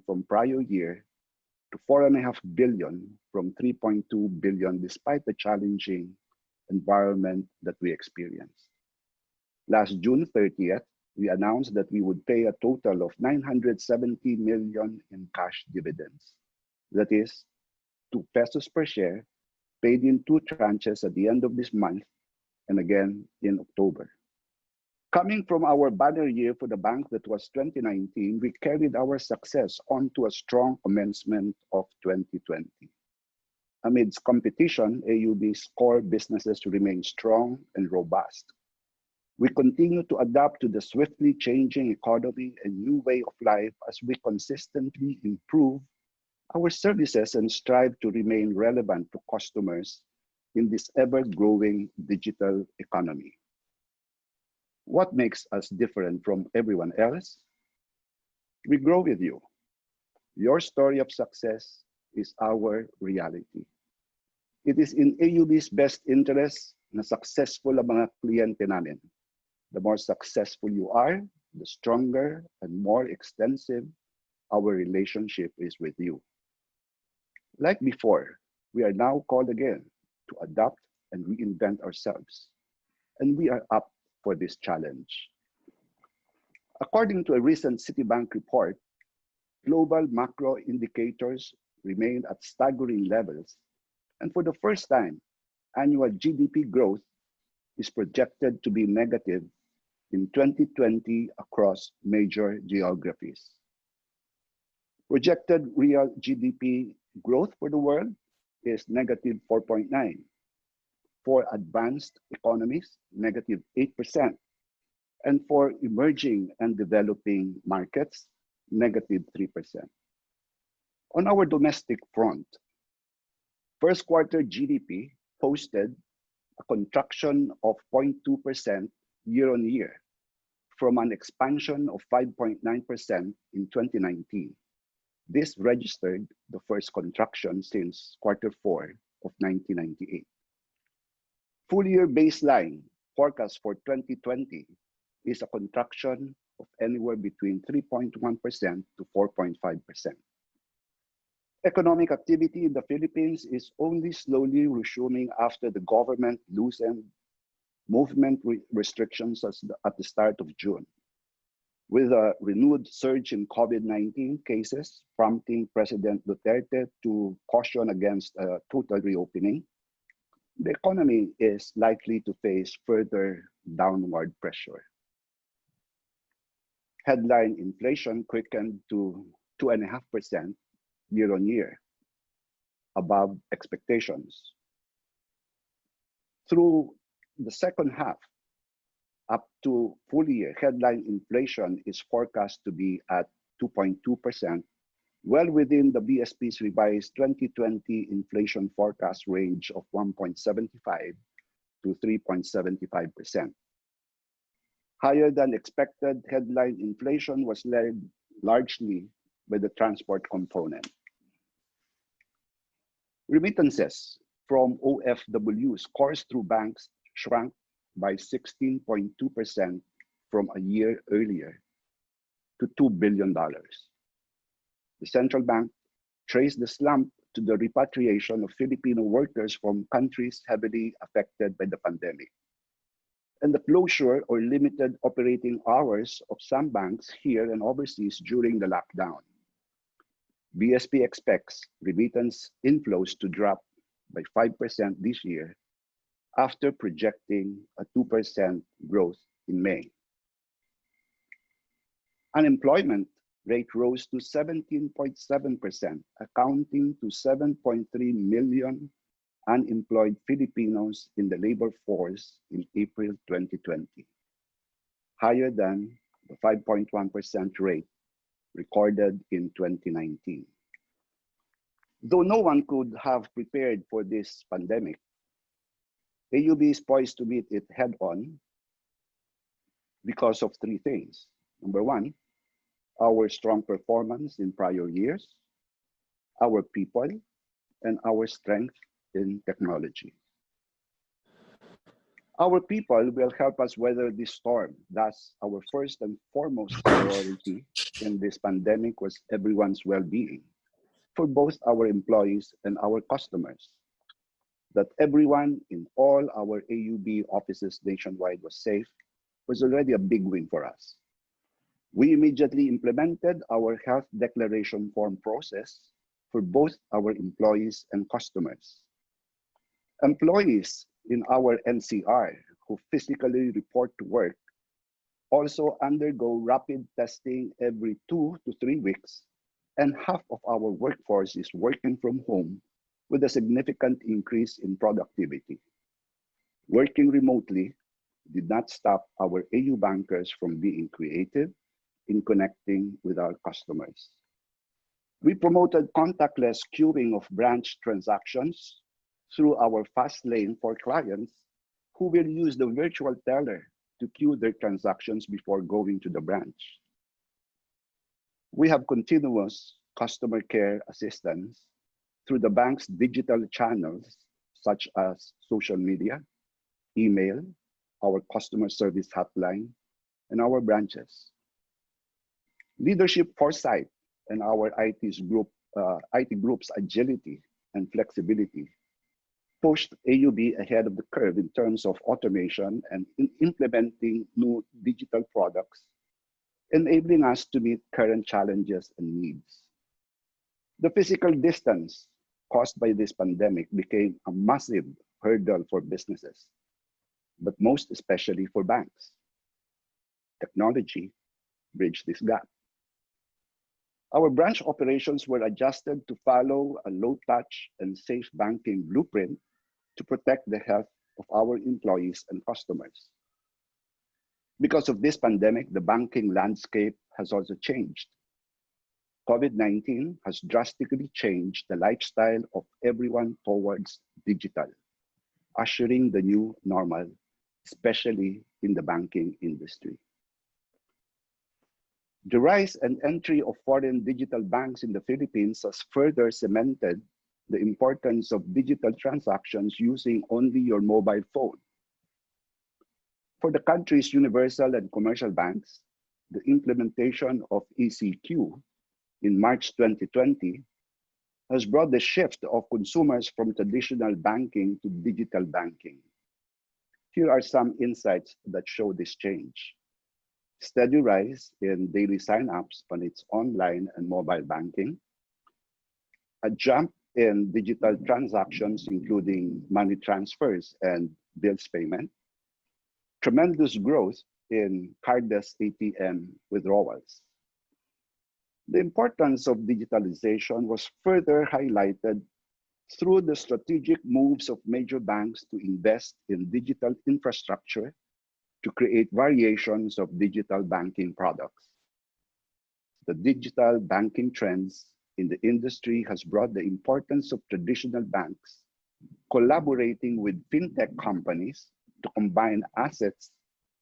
from prior year to 4.5 billion from 3.2 billion despite the challenging environment that we experienced. Last June 30th, we announced that we would pay a total of 970 million in cash dividends. That is 2 pesos per share, paid in 2 tranches at the end of this month and again in October. Coming from our banner year for the bank that was 2019, we carried our success onto a strong commencement of 2020. Amidst competition, AUB's core businesses remain strong and robust. We continue to adapt to the swiftly changing economy and new way of life as we consistently improve our services and strive to remain relevant to customers in this ever-growing digital economy. What makes us different from everyone else? We grow with you. Your story of success is our reality. It is in AUB's best interest na successful ang mga kliyente namin. The more successful you are, the stronger and more extensive our relationship is with you. Like before, we are now called again to adapt and reinvent ourselves. And we are up for this challenge. According to a recent Citibank report, global macro indicators remain at staggering levels. And for the first time, annual GDP growth is projected to be negative in 2020 across major geographies. Projected real GDP growth for the world is negative 4.9. For advanced economies, negative 8%. And for emerging and developing markets, negative 3%. On our domestic front, first quarter GDP posted a contraction of 0.2% year-on-year from an expansion of 5.9% in 2019. This registered the first contraction since quarter 4 of 1998. Full-year baseline forecast for 2020 is a contraction of anywhere between 3.1% to 4.5%. Economic activity in the Philippines is only slowly resuming after the government loosened movement restrictions at the start of June, with a renewed surge in COVID-19 cases prompting President Duterte to caution against a total reopening. The economy is likely to face further downward pressure. Headline inflation quickened to 2.5% year-on-year, above expectations. Through the second half, up to full year, headline inflation is forecast to be at 2.2%, well within the BSP's revised 2020 inflation forecast range of 1.75 to 3.75%. Higher than expected headline inflation was led largely by the transport component. Remittances from OFWs coursed through banks shrank by 16.2% from a year earlier to $2 billion. The central bank traced the slump to the repatriation of Filipino workers from countries heavily affected by the pandemic, and the closure or limited operating hours of some banks here and overseas during the lockdown. BSP expects remittance inflows to drop by 5% this year after projecting a 2% growth in May. Unemployment rate rose to 17.7%, accounting to 7.3 million unemployed Filipinos in the labor force in April 2020, higher than the 5.1% rate recorded in 2019. Though no one could have prepared for this pandemic, AUB is poised to meet it head-on because of three things. Number one, our strong performance in prior years, our people, and our strength in technology. Our people will help us weather this storm. Thus, our first and foremost priority in this pandemic was everyone's well-being for both our employees and our customers. That everyone in all our AUB offices nationwide was safe was already a big win for us. We immediately implemented our health declaration form process for both our employees and customers. Employees in our NCR who physically report to work also undergo rapid testing every 2 to 3 weeks, and half of our workforce is working from home with a significant increase in productivity. Working remotely did not stop our AU bankers from being creative in connecting with our customers. We promoted contactless queuing of branch transactions through our fast lane for clients who will use the virtual teller to queue their transactions before going to the branch. We have continuous customer care assistance through the bank's digital channels, such as social media, email, our customer service hotline, and our branches. Leadership foresight and our IT group's agility and flexibility pushed AUB ahead of the curve in terms of automation and in implementing new digital products, enabling us to meet current challenges and needs. The physical distance caused by this pandemic became a massive hurdle for businesses, but most especially for banks. Technology bridged this gap. Our branch operations were adjusted to follow a low-touch and safe banking blueprint to protect the health of our employees and customers. Because of this pandemic, the banking landscape has also changed. COVID-19 has drastically changed the lifestyle of everyone towards digital, ushering the new normal, especially in the banking industry. The rise and entry of foreign digital banks in the Philippines has further cemented the importance of digital transactions using only your mobile phone. For the country's universal and commercial banks, the implementation of ECQ in March 2020 has brought the shift of consumers from traditional banking to digital banking. Here are some insights that show this change. Steady rise in daily sign-ups on its online and mobile banking, a jump in digital transactions, including money transfers and bills payment, tremendous growth in cardless ATM withdrawals. The importance of digitalization was further highlighted through the strategic moves of major banks to invest in digital infrastructure to create variations of digital banking products. The digital banking trends in the industry has brought the importance of traditional banks collaborating with fintech companies to combine assets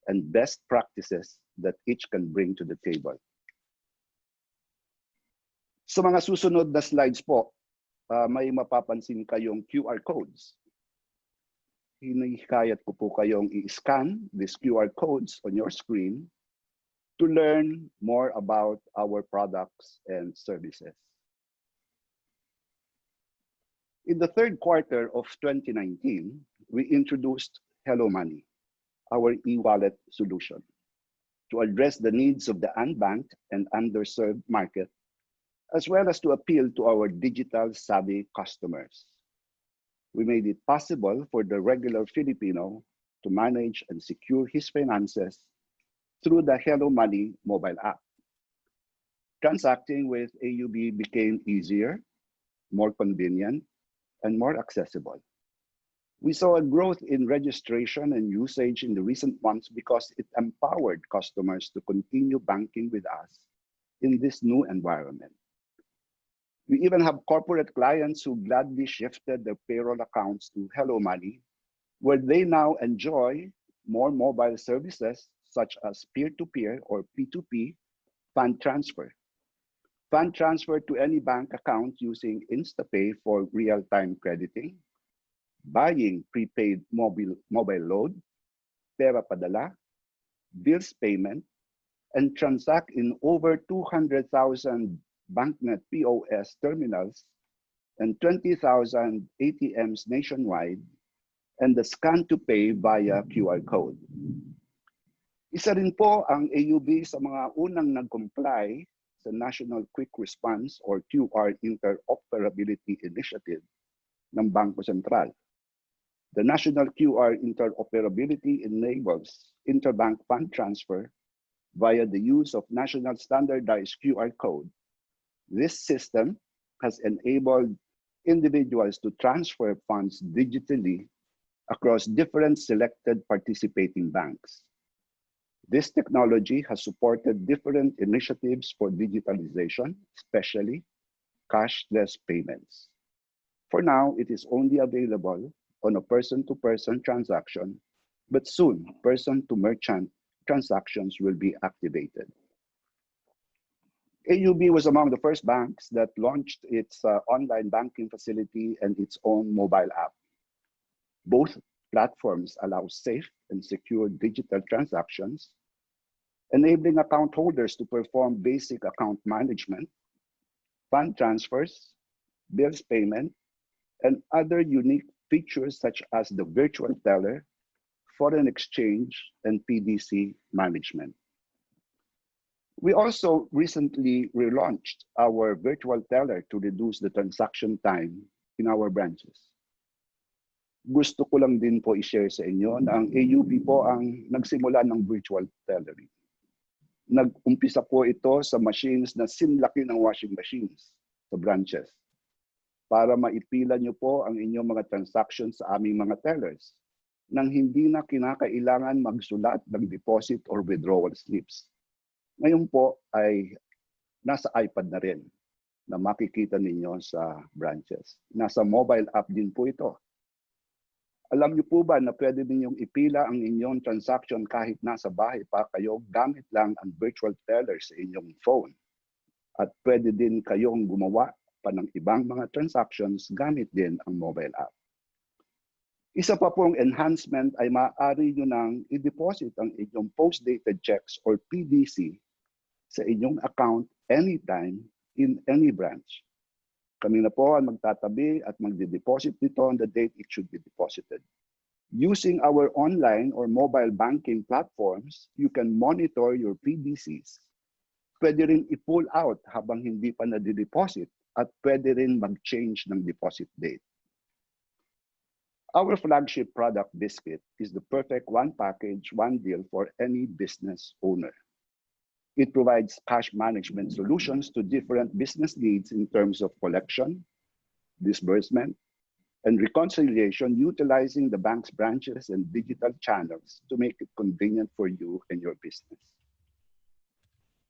and best practices that each can bring to the table. Sa mga susunod na slides po, may mapapansin kayong QR codes. Hinihikayat ko po kayong i-scan these QR codes on your screen to learn more about our products and services. In the third quarter of 2019, we introduced Hello Money, our e-wallet solution, to address the needs of the unbanked and underserved market, as well as to appeal to our digital-savvy customers. We made it possible for the regular Filipino to manage and secure his finances through the Hello Money mobile app. Transacting with AUB became easier, more convenient, and more accessible. We saw a growth in registration and usage in the recent months because it empowered customers to continue banking with us in this new environment. We even have corporate clients who gladly shifted their payroll accounts to Hello Money, where they now enjoy more mobile services such as peer-to-peer or P2P fund transfer. Fund transfer to any bank account using InstaPay for real-time crediting, buying prepaid mobile load, pera padala, bills payment, and transact in over 200,000 BancNet POS terminals and 20,000 ATMs nationwide, and the scan to pay via QR code. Isa rin po ang AUB sa mga unang nag-comply sa National Quick Response or QR Interoperability Initiative ng Bangko Sentral. The National QR Interoperability enables interbank fund transfer via the use of national standardized QR code. This system has enabled individuals to transfer funds digitally across different selected participating banks. This technology has supported different initiatives for digitalization, especially cashless payments. For now, it is only available on a person-to-person transaction, but soon person-to-merchant transactions will be activated. AUB was among the first banks that launched its online banking facility and its own mobile app. Both platforms allow safe and secure digital transactions, enabling account holders to perform basic account management, fund transfers, bills payment, and other unique features such as the virtual teller, foreign exchange, and PDC management. We also recently relaunched our virtual teller to reduce the transaction time in our branches. Gusto ko lang din po i-share sa inyo na ang AUB po ang nagsimula ng virtual tellering. Nag-umpisa po ito sa machines na sinlaki ng washing machines sa branches para maipila nyo po ang inyong mga transactions sa aming mga tellers nang hindi na kinakailangan magsulat ng deposit or withdrawal slips. Ngayon po ay nasa iPad na rin na makikita ninyo sa branches. Nasa mobile app din po ito. Alam niyo po ba na pwede ninyong ipila ang inyong transaction kahit nasa bahay pa kayo gamit lang ang virtual teller sa inyong phone? At pwede din kayong gumawa pa ng ibang mga transactions gamit din ang mobile app. Isa pa pong enhancement ay maaari nyo nang i-deposit ang inyong post-dated checks or PDC sa inyong account anytime in any branch. Kami na po ang magtatabi at magde-deposit nito on the date it should be deposited. Using our online or mobile banking platforms, you can monitor your PDCs. Pwede rin i-pull out habang hindi pa na-deposit at pwede rin mag-change ng deposit date. Our flagship product, Biscuit, is the perfect one package, one deal for any business owner. It provides cash management solutions to different business needs in terms of collection, disbursement, and reconciliation, utilizing the bank's branches and digital channels to make it convenient for you and your business.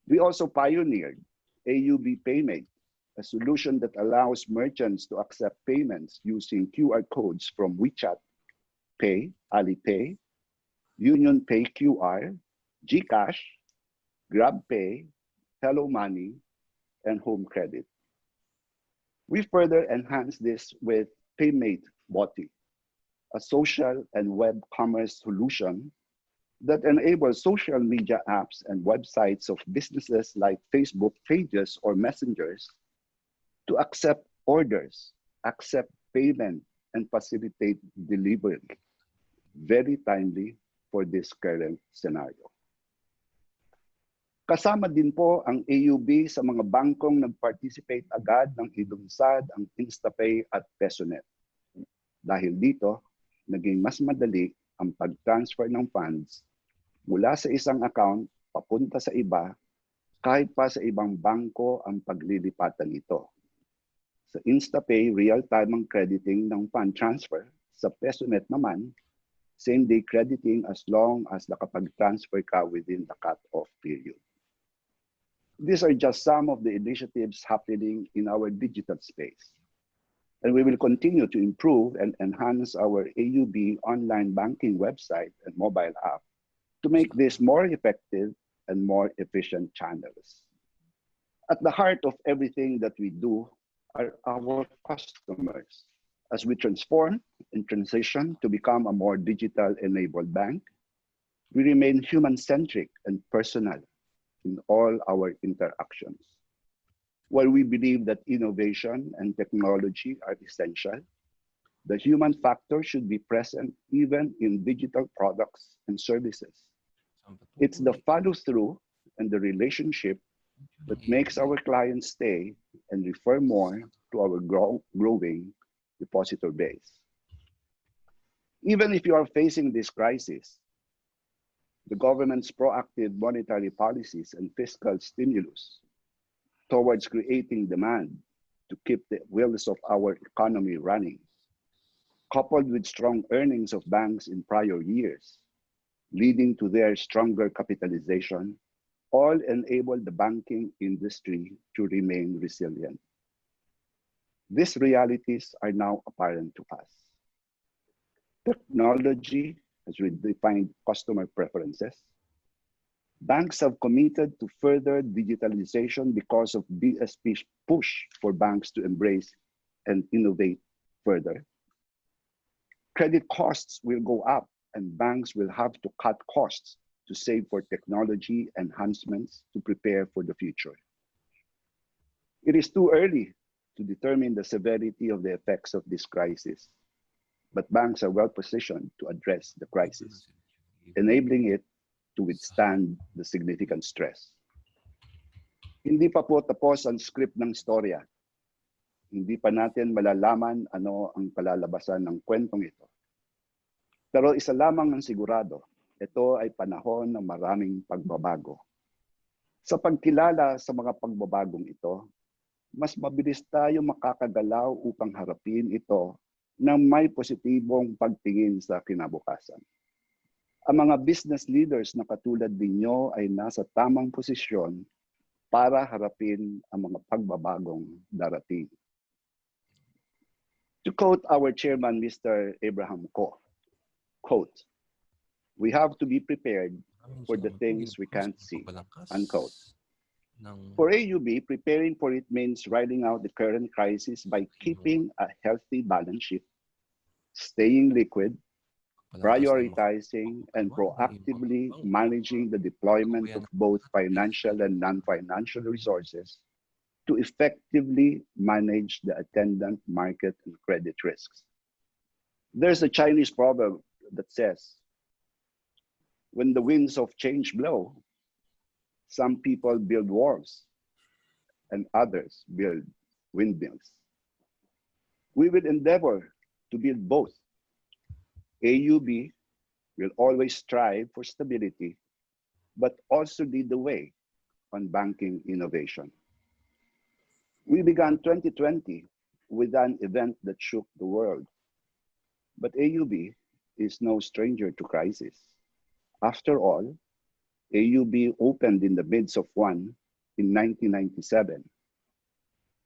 We also pioneered AUB PayMate, a solution that allows merchants to accept payments using QR codes from WeChat Pay, Alipay, Union Pay QR, GCash, GrabPay, Hello Money, and Home Credit. We further enhance this with PayMate Boti, a social and web commerce solution that enables social media apps and websites of businesses like Facebook pages or messengers to accept orders, accept payment, and facilitate delivery. Very timely for this current scenario. Kasama din po ang AUB sa mga bangkong nag-participate agad ng ilunsad ang InstaPay at PesoNet. Dahil dito, naging mas madali ang pag-transfer ng funds mula sa isang account papunta sa iba kahit pa sa ibang bangko ang paglilipatan nito. Sa InstaPay, real-time ang crediting ng fund transfer. Sa PesoNet naman, same-day crediting as long as nakapag-transfer ka within the cut-off period. These are just some of the initiatives happening in our digital space. And we will continue to improve and enhance our AUB online banking website and mobile app to make this more effective and more efficient channels. At the heart of everything that we do are our customers. As we transform and transition to become a more digital-enabled bank, we remain human-centric and personal in all our interactions. While we believe that innovation and technology are essential, the human factor should be present even in digital products and services. It's the follow-through and the relationship that makes our clients stay and refer more to our growing depositor base. Even if you are facing this crisis, the government's proactive monetary policies and fiscal stimulus towards creating demand to keep the wheels of our economy running, coupled with strong earnings of banks in prior years, leading to their stronger capitalization, all enable the banking industry to remain resilient. These realities are now apparent to us. Technology has redefined customer preferences. Banks have committed to further digitalization because of BSP's push for banks to embrace and innovate further. Credit costs will go up and banks will have to cut costs to save for technology enhancements to prepare for the future. It is too early to determine the severity of the effects of this crisis, but banks are well positioned to address the crisis, enabling it to withstand the significant stress. Hindi pa po tapos ang script ng storya. Hindi pa natin malalaman ano ang kalalabasan ng kwentong ito. Pero isa lamang ang sigurado, ito ay panahon ng maraming pagbabago. Sa pagkilala sa mga pagbabagong ito, mas mabilis tayo makakagalaw upang harapin ito ng may positibong pagtingin sa kinabukasan. Ang mga business leaders na katulad ninyo ay nasa tamang posisyon para harapin ang mga pagbabagong darating. To quote our chairman, Mr. Abraham Ko, quote, "We have to be prepared for the things we can't see," unquote. For AUB, preparing for it means riding out the current crisis by keeping a healthy balance sheet, staying liquid, prioritizing, and proactively managing the deployment of both financial and non-financial resources to effectively manage the attendant market and credit risks. There's a Chinese proverb that says, when the winds of change blow, some people build walls and others build windmills. We will endeavor to build both. AUB will always strive for stability, but also lead the way on banking innovation. We began 2020 with an event that shook the world, but AUB is no stranger to crisis. After all, AUB opened in the midst of one in 1997.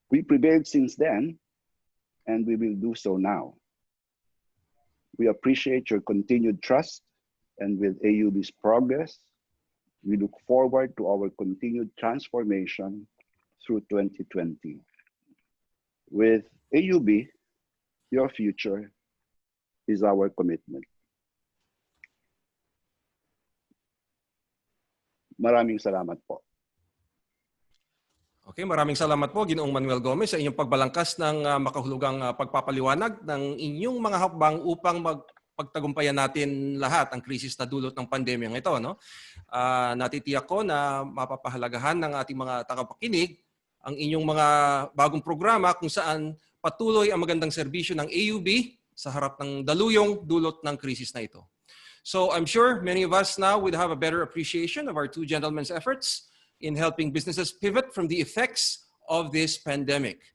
We prevailed since then, and we will do so now. We appreciate your continued trust, and with AUB's progress, we look forward to our continued transformation through 2020. With AUB, your future is our commitment. Maraming salamat po. Okay, maraming salamat po Ginoong Manuel Gomez sa inyong pagbalangkas ng makahulugang pagpapaliwanag ng inyong mga hakbang upang pagtagumpayan natin lahat ang krisis na dulot ng pandemyang ito. No? Natitiyak ko na mapapahalagahan ng ating mga tagapakinig ang inyong mga bagong programa kung saan patuloy ang magandang serbisyo ng AUB sa harap ng daluyong dulot ng krisis na ito. So I'm sure many of us now would have a better appreciation of our two gentlemen's efforts in helping businesses pivot from the effects of this pandemic.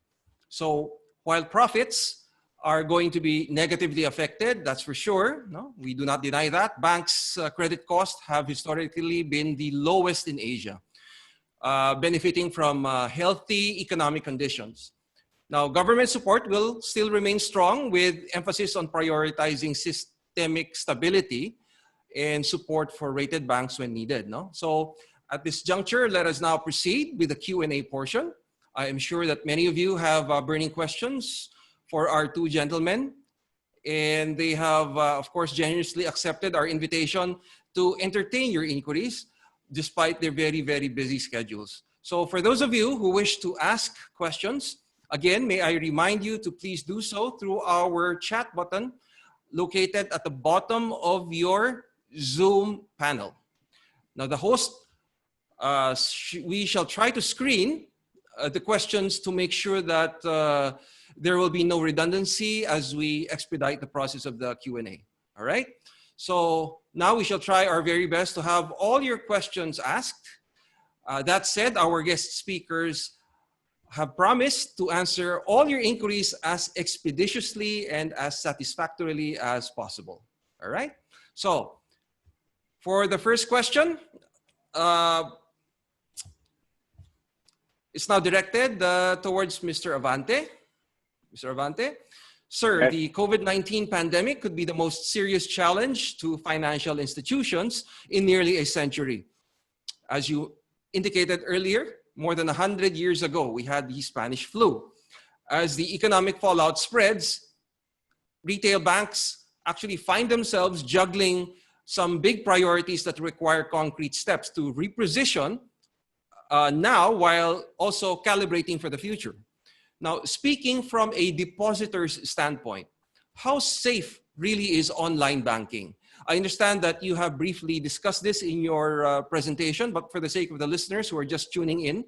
So while profits are going to be negatively affected, that's for sure. No, we do not deny that. Banks' credit costs have historically been the lowest in Asia, benefiting from healthy economic conditions. Now, government support will still remain strong with emphasis on prioritizing systemic stability and support for rated banks when needed. No? So at this juncture, let us now proceed with the Q&A portion. I am sure that many of you have burning questions for our two gentlemen, and they have, of course, generously accepted our invitation to entertain your inquiries despite their very, very busy schedules. So for those of you who wish to ask questions, again, may I remind you to please do so through our chat button located at the bottom of your Zoom panel. Now, the host, we shall try to screen the questions to make sure that there will be no redundancy as we expedite the process of the Q&A. All right? So now we shall try our very best to have all your questions asked. That said, our guest speakers have promised to answer all your inquiries as expeditiously and as satisfactorily as possible. All right? So for the first question, it's now directed towards Mr. Avante. Mr. Avante, sir, Yes. the COVID-19 pandemic could be the most serious challenge to financial institutions in nearly a century. As you indicated earlier, more than 100 years ago, we had the Spanish flu. As the economic fallout spreads, retail banks actually find themselves juggling some big priorities that require concrete steps to reposition now while also calibrating for the future. Now, speaking from a depositor's standpoint, how safe really is online banking? I understand that you have briefly discussed this in your presentation, but for the sake of the listeners who are just tuning in,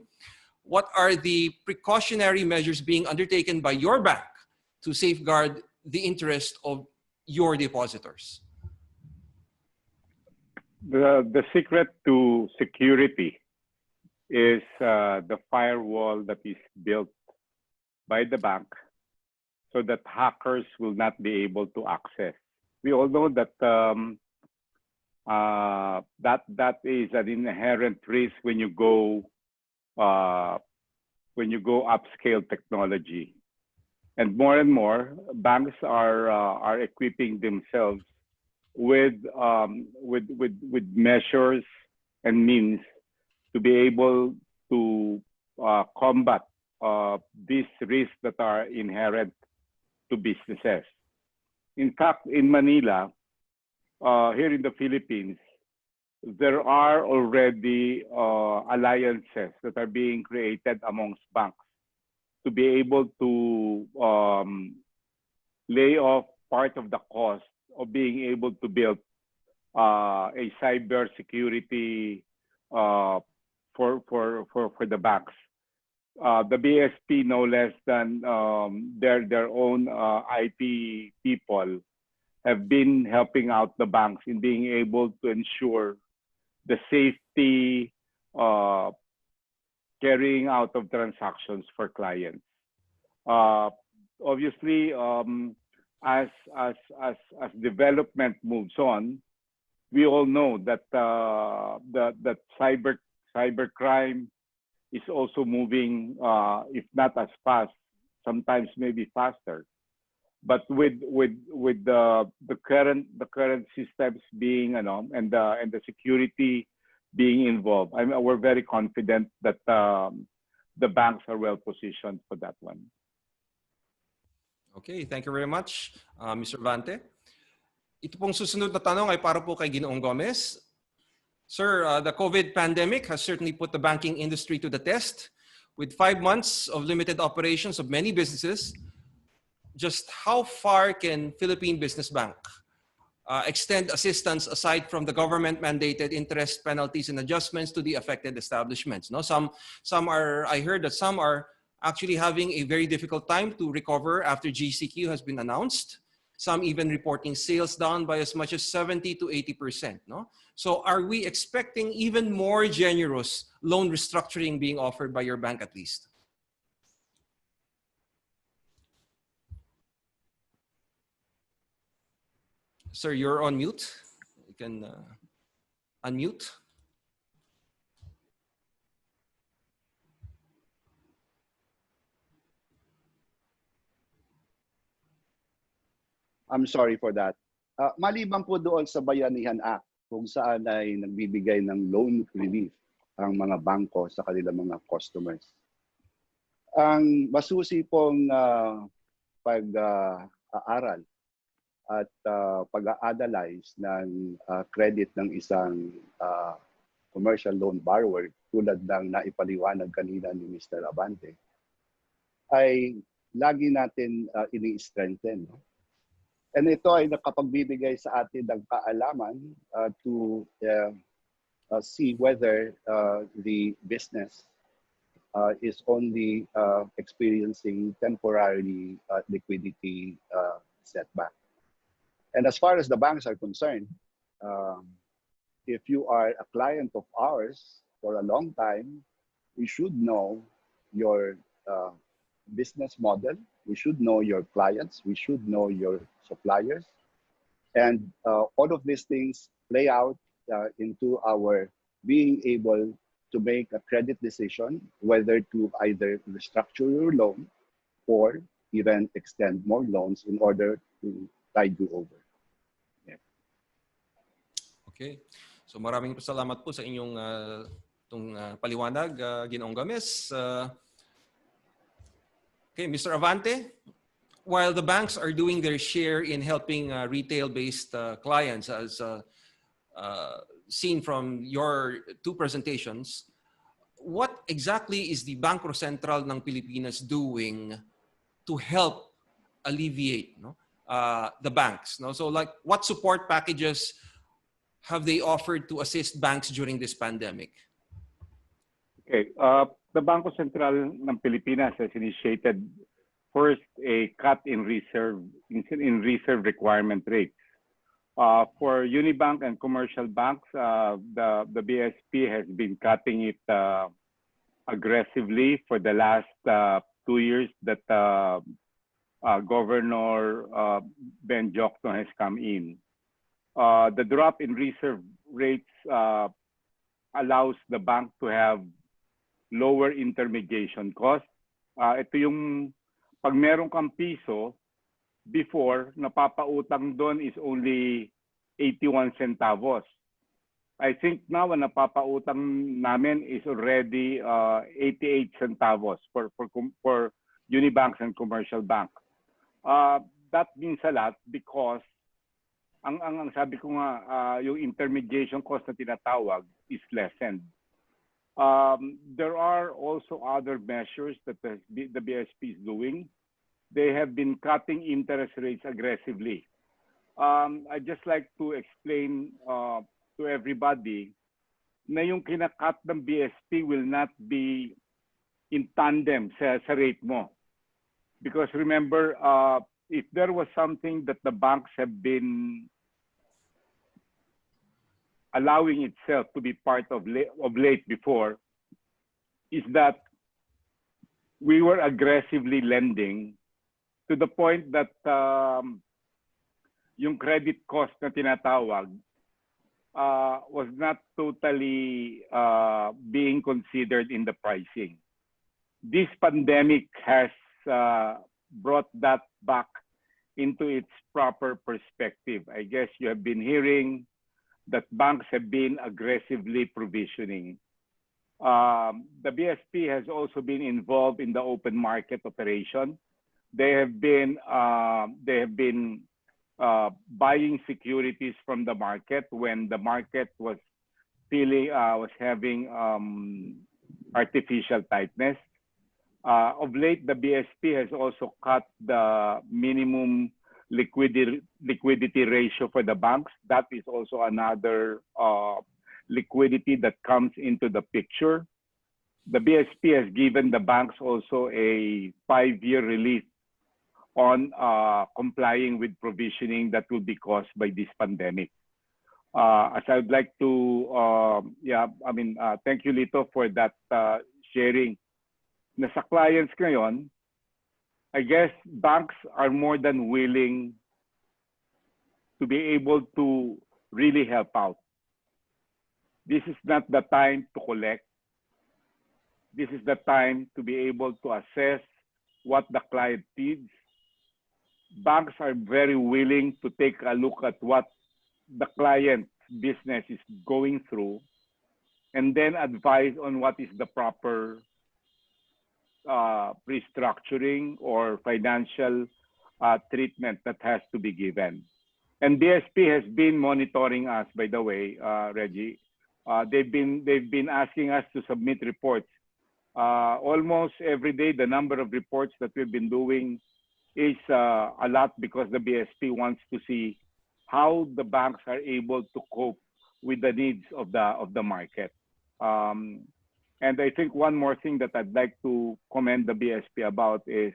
what are the precautionary measures being undertaken by your bank to safeguard the interest of your depositors? The secret to security is the firewall that is built by the bank so that hackers will not be able to access. We all know that that is an inherent risk when you go upscale technology, and more banks are equipping themselves with measures and means to be able to combat these risks that are inherent to businesses. In fact, in Manila, here in the Philippines, there are already alliances that are being created amongst banks to be able to lay off part of the cost of being able to build a cyber security for the banks. The BSP, no less than their own IT people, have been helping out the banks in being able to ensure the safety carrying out of transactions for clients. Obviously, as development moves on, we all know that that cybercrime is also moving, if not as fast, sometimes maybe faster. But with the current systems being, and the security being involved, we're very confident that the banks are well positioned for that one. Okay, thank you very much, Mr. Vante. Ito pong susunod na tanong ay para po kay Ginoong Gomez. Sir, the COVID pandemic has certainly put the banking industry to the test. With 5 months of limited operations of many businesses, just how far can Philippine Business Bank extend assistance aside from the government-mandated interest penalties and adjustments to the affected establishments? No, some are. I heard that some are actually having a very difficult time to recover after GCQ has been announced. Some even reporting sales down by as much as 70 to 80%. No, so are we expecting even more generous loan restructuring being offered by your bank at least? Sir, you're on mute. You can unmute. I'm sorry for that. Maliban po doon sa Bayanihan Act, kung saan ay nagbibigay ng loan relief ang mga bangko sa kanilang mga customers. Ang masusi pong pag-aaral at pag-a-analyze ng credit ng isang commercial loan borrower tulad ng naipaliwanag kanina ni Mr. Abante ay lagi natin ini-strengthen. No? And ito ay nakapagbibigay sa atin ng kaalaman to see whether the business is only experiencing temporary liquidity setback. And as far as the banks are concerned, if you are a client of ours for a long time, we should know your business model. We should know your clients. We should know your suppliers. And all of these things play out into our being able to make a credit decision, whether to either restructure your loan or even extend more loans in order to tide you over. Yeah. Okay. So maraming salamat po sa inyong paliwanag, Ginoong Gomez. Okay, Mr. Avante, while the banks are doing their share in helping retail-based clients, as seen from your two presentations, what exactly is the Bangko Sentral ng Pilipinas doing to help alleviate the banks? No? So like, what support packages have they offered to assist banks during this pandemic? Okay, the Bangko Sentral ng Pilipinas has initiated first a cut in reserve requirement rates. For Unibank and commercial banks, the BSP has been cutting it aggressively for the last 2 years that Governor Ben Jocno has come in. The drop in reserve rates allows the bank to have lower intermediation cost. Ito yung pag meron kang piso, before, napapautang doon is only 81 centavos. I think now, ang napapautang namin is already 88 centavos for Unibanks and commercial bank. That means a lot because ang sabi ko nga, yung intermediation cost na tinatawag is lessened. There are also other measures that the BSP is doing. They have been cutting interest rates aggressively. I'd just like to explain to everybody na yung kinakat ng BSP will not be in tandem sa rate mo. Because remember, if there was something that the banks have been allowing itself to be part of late before, is that we were aggressively lending to the point that yung credit cost na tinatawag was not totally being considered in the pricing. This pandemic has brought that back into its proper perspective. I guess you have been hearing that banks have been aggressively provisioning. The BSP has also been involved in the open market operation. They have been buying securities from the market when the market was having artificial tightness. Of late, the BSP has also cut the minimum liquidity ratio for the banks. That is also another liquidity that comes into the picture. The BSP has given the banks also a 5-year relief on complying with provisioning that will be caused by this pandemic. As I would like to, thank you, Lito, for that sharing. Na sa clients ngayon, I guess banks are more than willing to be able to really help out. This is not the time to collect. This is the time to be able to assess what the client needs. Banks are very willing to take a look at what the client business is going through and then advise on what is the proper restructuring or financial treatment that has to be given. And BSP has been monitoring us, by the way, Reggie. They've been asking us to submit reports. Almost every day, the number of reports that we've been doing is a lot because the BSP wants to see how the banks are able to cope with the needs of the market. And I think one more thing that I'd like to commend the BSP about is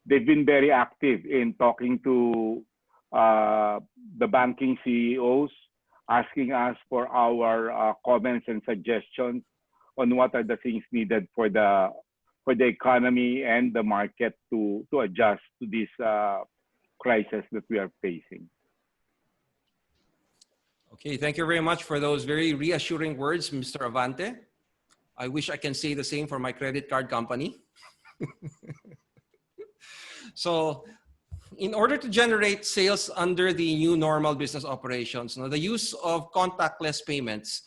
they've been very active in talking to the banking CEOs, asking us for our comments and suggestions on what are the things needed for the economy and the market to adjust to this crisis that we are facing. Okay, thank you very much for those very reassuring words, Mr. Avante. I wish I can say the same for my credit card company. So, in order to generate sales under the new normal business operations, the use of contactless payments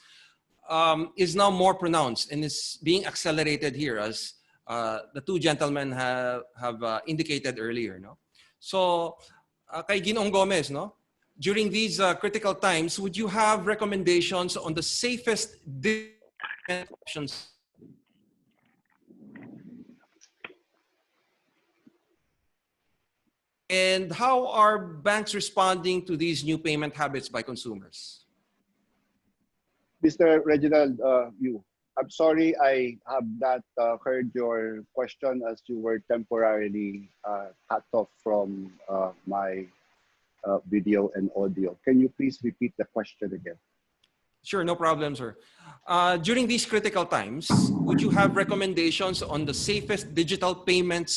is now more pronounced and is being accelerated here, as the two gentlemen have indicated earlier. So, kay Ginoong Gomez, during these critical times, would you have recommendations on the safest options? And how are banks responding to these new payment habits by consumers? Mr. Reginald Yu, I'm sorry I have not heard your question as you were temporarily cut off from my video and audio. Can you please repeat the question again? Sure, no problem, sir. During these critical times, would you have recommendations on the safest digital payment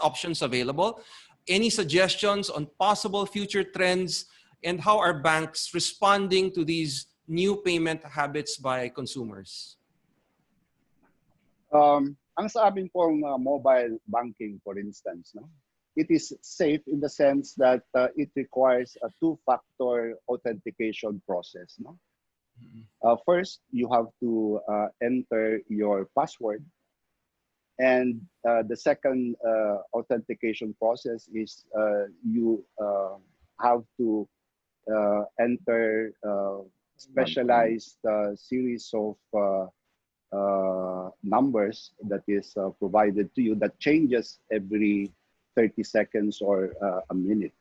options available? Any suggestions on possible future trends, and how are banks responding to these new payment habits by consumers? Ang sa amin pong mobile banking, for instance, it is safe in the sense that it requires a two-factor authentication process. First, you have to enter your password. And the second authentication process is you have to enter specialized series of numbers that is provided to you that changes every 30 seconds or a minute.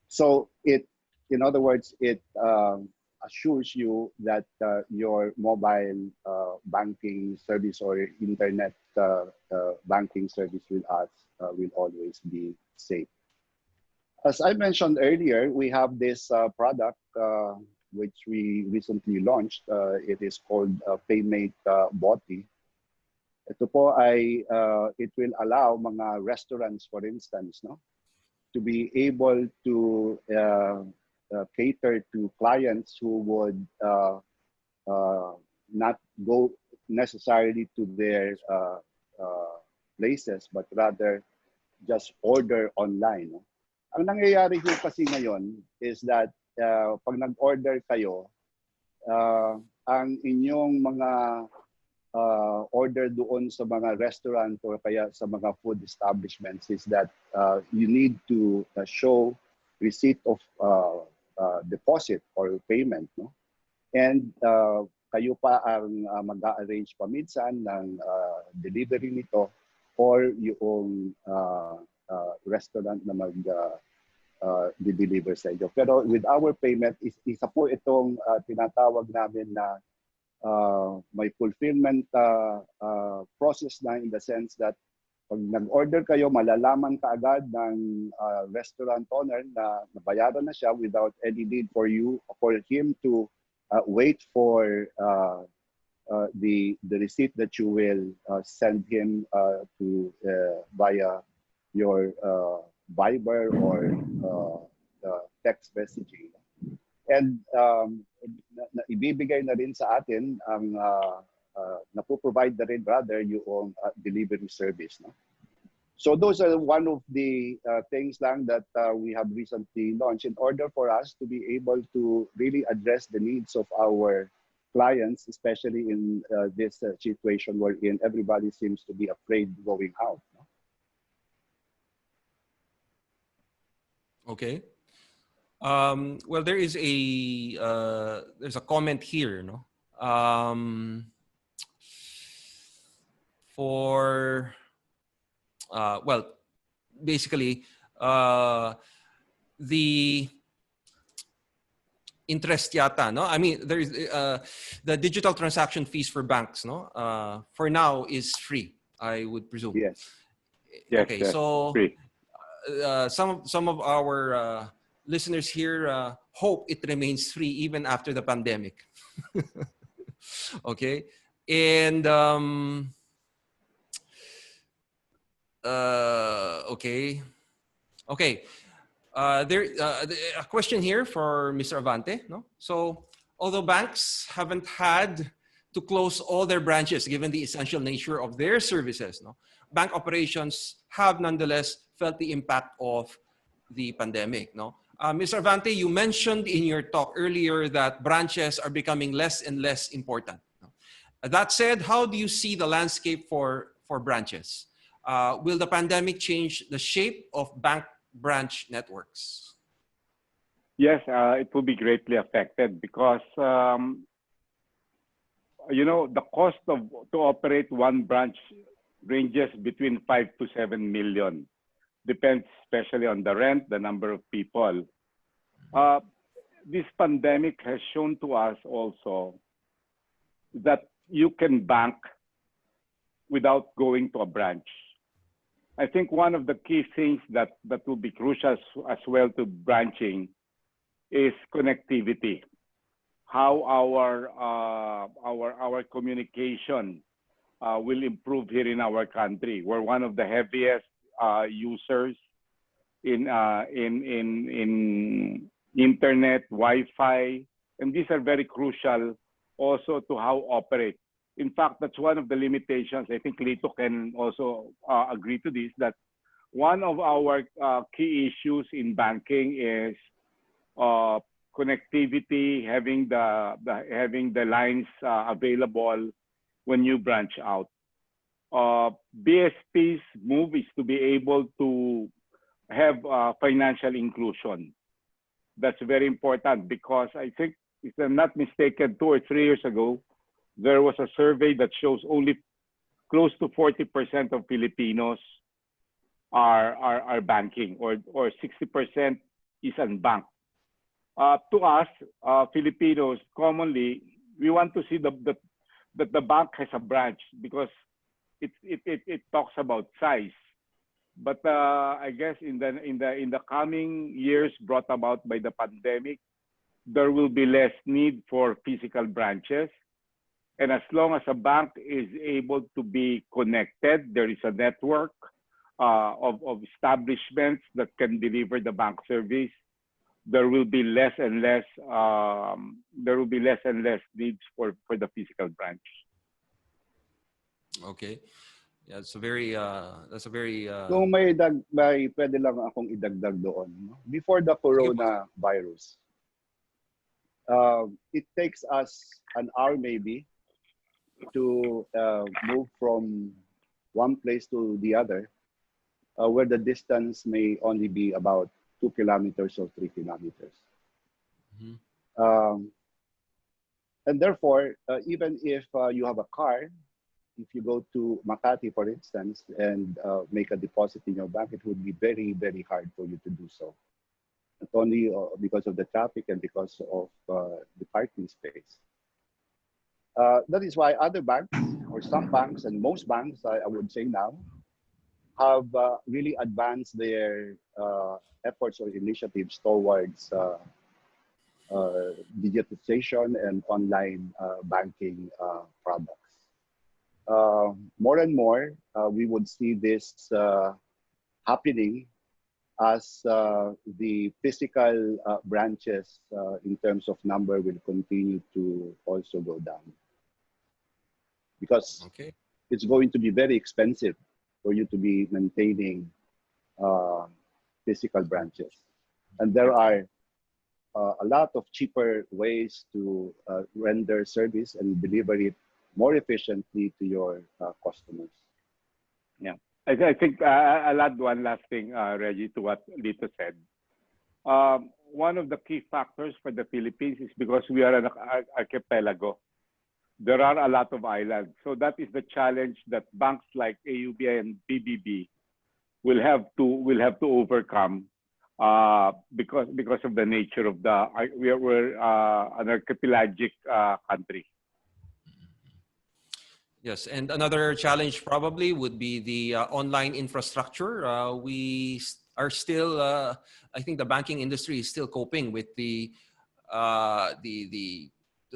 So in other words, it assures you that your mobile banking service or internet banking service with us will always be safe. As I mentioned earlier, we have this product which we recently launched. It is called PayMate Boti. Ito po ay it will allow mga restaurants, for instance, to be able to cater to clients who would not go necessarily to their places, but rather just order online. No? Ang nangyayari ho kasi ngayon is that pag nag-order kayo, ang inyong mga order doon sa mga restaurant or kaya sa mga food establishments is that you need to show receipt of deposit or payment, no? And kayo pa ang mag-arrange pa minsan ng delivery nito or yung restaurant na mag-deliver sa inyo. Pero with our payment, isa po itong tinatawag namin na may fulfillment process na, in the sense that pag nag-order kayo, malalaman kaagad ng restaurant owner na nabayaran na siya without any need for him to wait for the receipt that you will send him to via your Viber or text messaging. And ibibigay na rin sa atin ang napoprovide na rin rather yung delivery service. No? So those are one of the things lang that we have recently launched in order for us to be able to really address the needs of our clients, especially in this situation wherein everybody seems to be afraid going out. No? Okay. Well, there is there's a comment here, no? Well, basically, the interest yata, no? I mean, there is the digital transaction fees for banks, no? For now is free, I would presume. Yes. Okay, yes, so free. some of our listeners here hope it remains free even after the pandemic. Okay, and okay. There a question here for Mr. Avante. No, so although banks haven't had to close all their branches given the essential nature of their services, no, bank operations have nonetheless felt the impact of the pandemic. No, Mr. Avante, you mentioned in your talk earlier that branches are becoming less and less important. No? That said, how do you see the landscape for branches? Will the pandemic change the shape of bank branch networks? Yes, it will be greatly affected because the cost to operate one branch ranges between 5 to 7 million. Depends especially on the rent, the number of people. This pandemic has shown to us also that you can bank without going to a branch. I think one of the key things that will be crucial as well to branching is connectivity. How our communication will improve here in our country. We're one of the heaviest users in internet, Wi-Fi, and these are very crucial also to how operate. In fact, that's one of the limitations. I think Lito can also agree to this, that one of our key issues in banking is connectivity, having the lines available when you branch out. BSP's move is to be able to have financial inclusion. That's very important because I think, if I'm not mistaken, 2 or 3 years ago, there was a survey that shows only close to 40% of Filipinos are banking, or 60% is unbanked. To us, Filipinos, commonly, we want to see that the bank has a branch because it talks about size. But I guess in the coming years brought about by the pandemic, there will be less need for physical branches. And as long as a bank is able to be connected, there is a network of establishments that can deliver the bank service, there will be less and less needs for the physical branch. Okay. Yeah, it's a very Kung may pwede lang akong idagdag doon. No? Before the coronavirus, it takes us an hour maybe to move from one place to the other, where the distance may only be about 2 kilometers or 3 kilometers. Mhm. And therefore, even if you have a car, if you go to Makati, for instance, and make a deposit in your bank, it would be very, very hard for you to do so. Not only because of the traffic and because of the parking space. That is why other banks, or some banks, and most banks, I would say now, have really advanced their efforts or initiatives towards digitization and online banking products. More and more, we would see this happening as the physical branches in terms of number will continue to also go down. Because Okay. it's going to be very expensive for you to be maintaining physical branches. And there are a lot of cheaper ways to render service and deliver it more efficiently to your customers. Yeah, I think I'll add one last thing, Reggie, to what Lito said. One of the key factors for the Philippines is because we are an archipelago. There are a lot of islands. So that is the challenge that banks like AUBI and BBB will have to overcome because of the nature of we're an archipelagic country. Yes, and another challenge probably would be the online infrastructure. We are still, I think, the banking industry is still coping with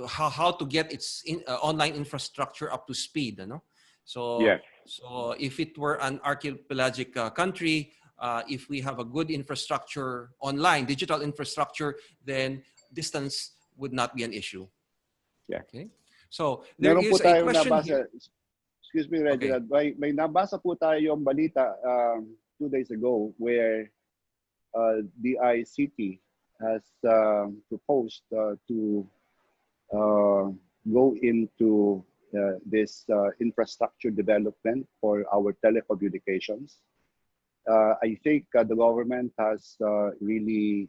how to get its online infrastructure up to speed. You know? So, Yes. so if it were an archipelagic country, if we have a good infrastructure online, digital infrastructure, then distance would not be an issue. Yeah. Okay. So there Meron po is a tayong question nabasa, here. excuse me, Reginald, may nabasa po tayong balita 2 days ago where the ICT has proposed to go into this infrastructure development for our telecommunications. I think the government has really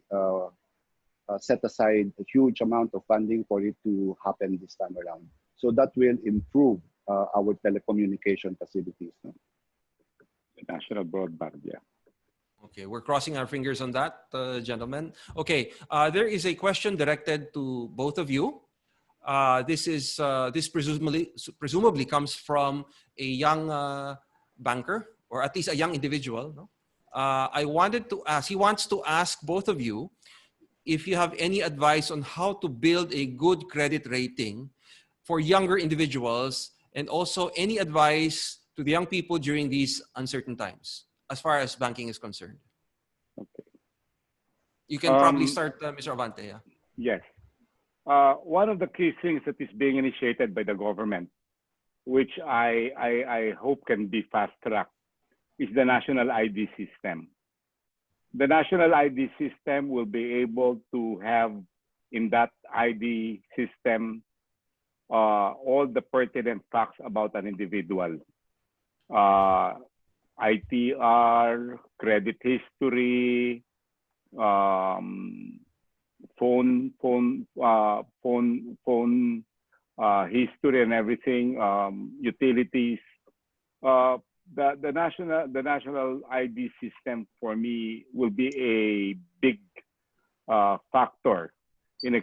set aside a huge amount of funding for it to happen this time around. So that will improve our telecommunication facilities. No? National broadband, yeah. Okay, we're crossing our fingers on that, gentlemen. Okay, there is a question directed to both of you. This presumably comes from a young banker, or at least a young individual. No? I wanted to ask. He wants to ask both of you if you have any advice on how to build a good credit rating for younger individuals, and also any advice to the young people during these uncertain times, as far as banking is concerned. Okay. You can probably start, Mr. Avante. Yeah. Yes. One of the key things that is being initiated by the government, which I hope can be fast-tracked, is the national ID system. The national ID system will be able to have in that ID system all the pertinent facts about an individual. ITR, credit history, phone history and everything, utilities. The national ID system for me will be a big factor in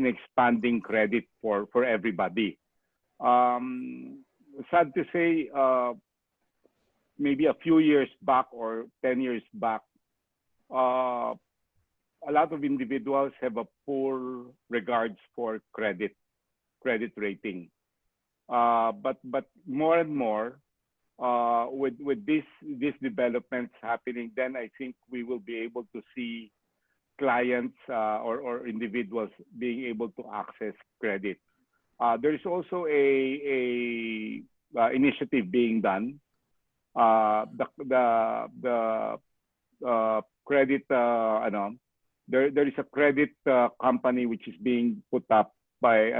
expanding credit for everybody. Sad to say, maybe a few years back or 10 years back, a lot of individuals have a poor regards for credit rating. But more and more, with these developments happening, then I think we will be able to see clients or individuals being able to access credit. There is also a initiative being done. The credit, there is a credit company which is being put up by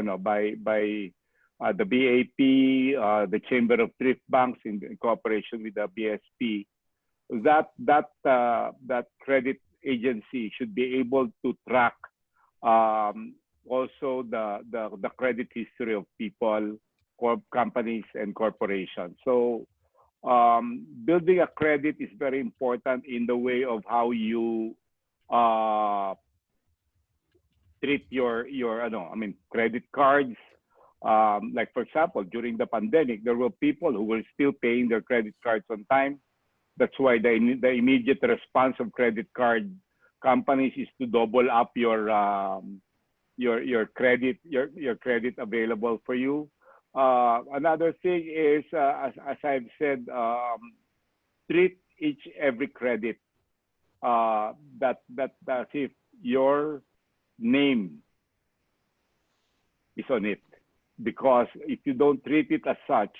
the BAP, the Chamber of Thrift Banks in cooperation with the BSP. That credit agency should be able to track also the credit history of people, companies, and corporations. So building a credit is very important in the way of how you treat your credit cards. Like for example, during the pandemic, there were people who were still paying their credit cards on time. That's why the immediate response of credit card companies is to double up your credit available for you. Another thing is, as I've said, treat every credit that as if your name is on it. Because if you don't treat it as such,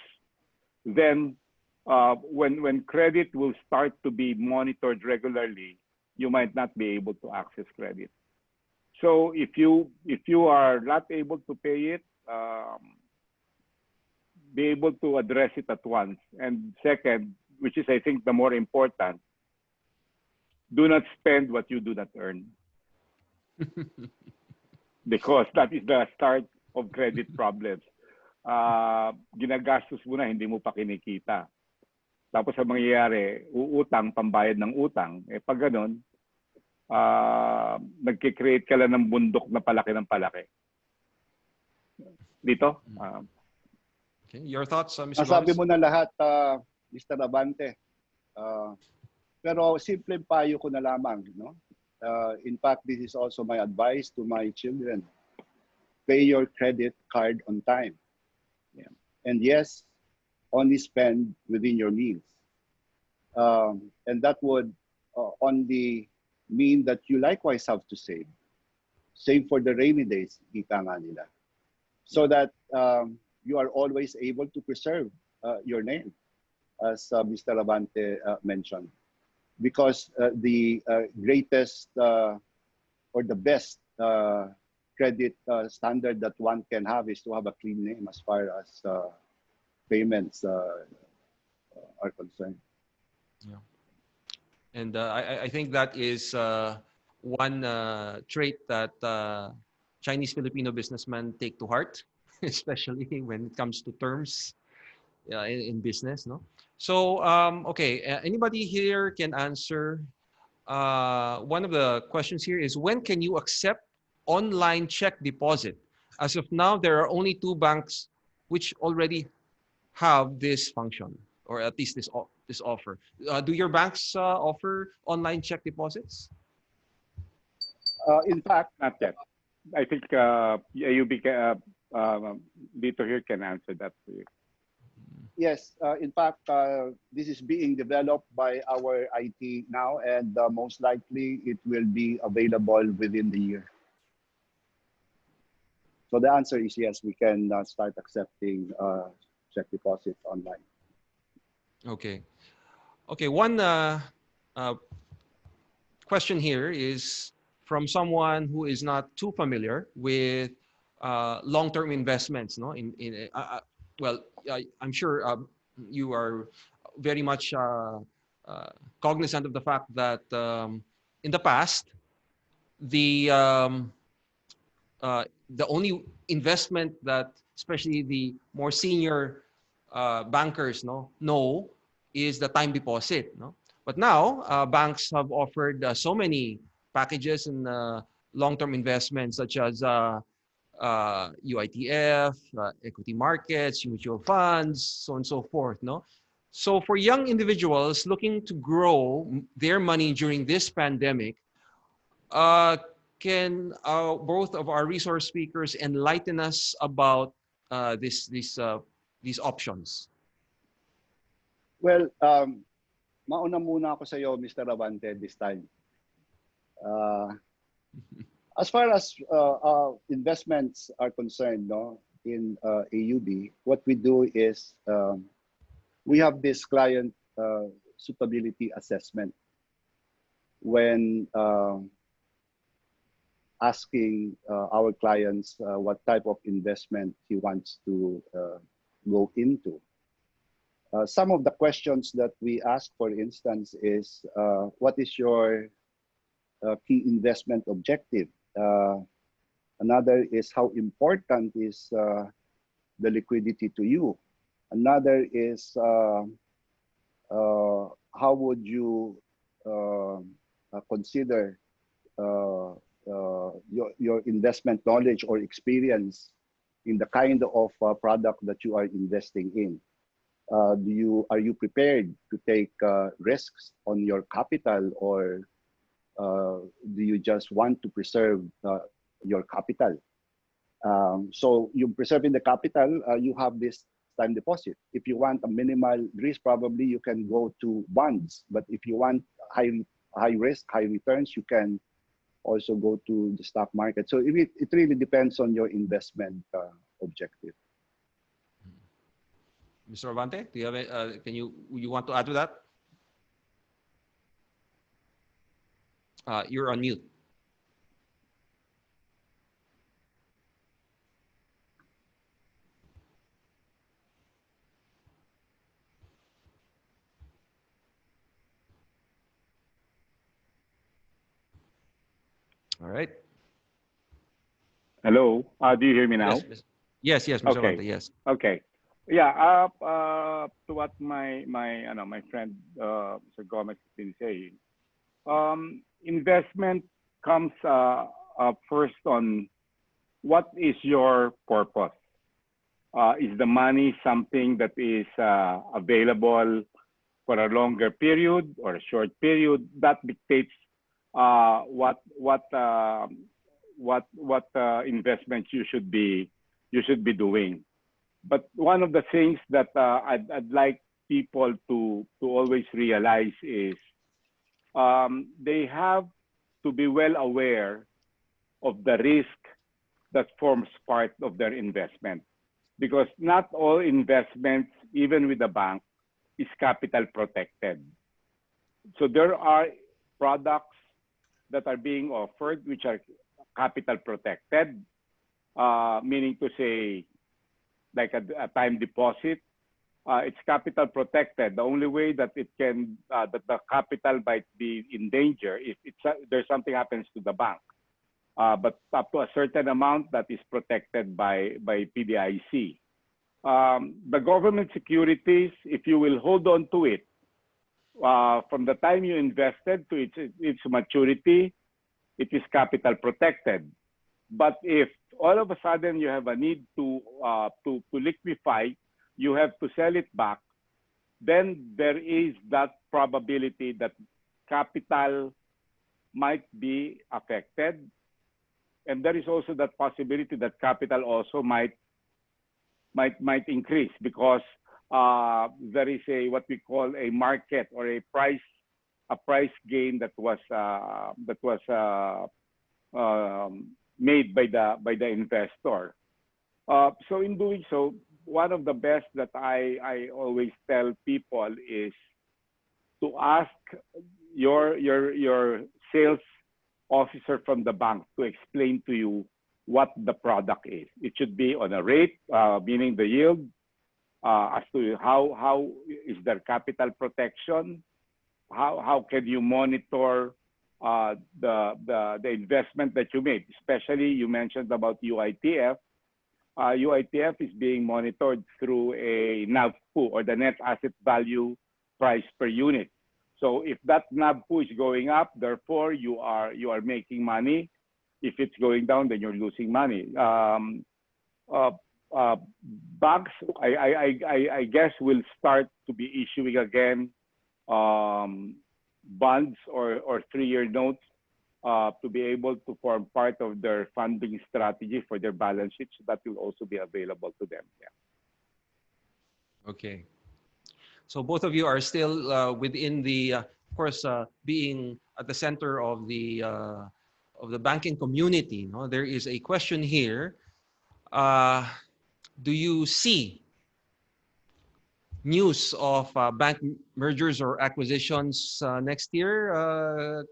then when credit will start to be monitored regularly, you might not be able to access credit. So if you are not able to pay it, be able to address it at once. And second, which is I think the more important, do not spend what you do not earn. Because that is the start of credit problems. Ginagastos mo na, hindi mo pa kinikita. Tapos ang mangyayari, uutang, pambayad ng utang. Pag ganun, nagkikreate ka lang ng bundok na palaki ng palaki. Dito? Okay. Your thoughts, Mr. Nasabi Gomez? mo na lahat, Mr. Abante. Pero simple payo ko na lamang, no? In fact, this is also my advice to my children. Pay your credit card on time. Yeah. And yes, only spend within your means. And that would only mean that you likewise have to save. Save for the rainy days, ika nga nila. So that you are always able to preserve your name, as Mr. Labante mentioned. Because the greatest or the best credit standard that one can have is to have a clean name as far as payments are concerned. Yeah. And I think that is one trait that Chinese Filipino businessmen take to heart, especially when it comes to terms in business, no? So, okay, anybody here can answer. One of the questions here is, when can you accept online check deposit? As of now, there are only 2 banks which already have this function, or at least this offer. Do your banks offer online check deposits? In fact, Not yet. I think AUB Dito here can answer that for you. yes, in fact, this is being developed by our IT now, and most likely it will be available within the year. So the answer is yes, we can start accepting check deposits online. Okay. Okay, one question here is from someone who is not too familiar with long-term investments, no? Well, I'm sure you are very much cognizant of the fact that in the past, the only investment that especially the more senior bankers know is the time deposit, no? But now banks have offered so many packages and long-term investments such as UITF, equity markets, mutual funds, so on and so forth, no? So for young individuals looking to grow their money during this pandemic, can both of our resource speakers enlighten us about these options? Well, mauna muna ako sa iyo, Mr. Abante, this time. As far as investments are concerned, no, in AUB, what we do is we have this client suitability assessment when asking our clients what type of investment he wants to go into. Some of the questions that we ask, for instance, is what is your key investment objective? Another is how important is the liquidity to you? Another is how would you consider your investment knowledge or experience in the kind of product that you are investing in? Are you prepared to take risks on your capital, or do you just want to preserve your capital? So you preserving the capital, you have this time deposit. If you want a minimal risk, probably you can go to bonds. But if you want high risk, high returns, you can also go to the stock market. So it really depends on your investment objective. Mr. Avante, do you have you want to add to that? You're on mute. All right. Hello. Do you hear me now? Yes, Mr. Okay. Avante, yes. Okay. Yeah. To what my friend Mr. Gomez has been saying, investment comes first on what is your purpose. Is the money something that is available for a longer period or a short period? That dictates what investments you should be doing. But one of the things that I'd like people to always realize is they have to be well aware of the risk that forms part of their investment, because not all investments, even with the bank, is capital protected. So there are products that are being offered which are capital protected, meaning to say, like a time deposit, it's capital protected. The only way that it can that the capital might be in danger if there's something happens to the bank, but up to a certain amount that is protected by PDIC. The government securities, if you will hold on to it from the time you invested to its maturity, it is capital protected. But if all of a sudden you have a need to liquefy, you have to sell it back, then there is that probability that capital might be affected. And there is also that possibility that capital also might increase, because there is what we call a market or a price gain that was made by the investor. So in doing so, one of the best that I always tell people is to ask your sales officer from the bank to explain to you what the product is. It should be on a rate, meaning the yield, as to how is their capital protection, how can you monitor the investment that you made. Especially you mentioned about UITF. UITF is being monitored through a NAVPU, or the net asset value price per unit. So if that NAVPU is going up, therefore you are making money. If it's going down, then you're losing money. Banks, I guess, will start to be issuing again bonds or 3-year notes to be able to form part of their funding strategy for their balance sheet. So that will also be available to them. Yeah. Okay. So both of you are still within the, of course, being at the center of the of the banking community, no, there is a question here. Do you see news of bank mergers or acquisitions next year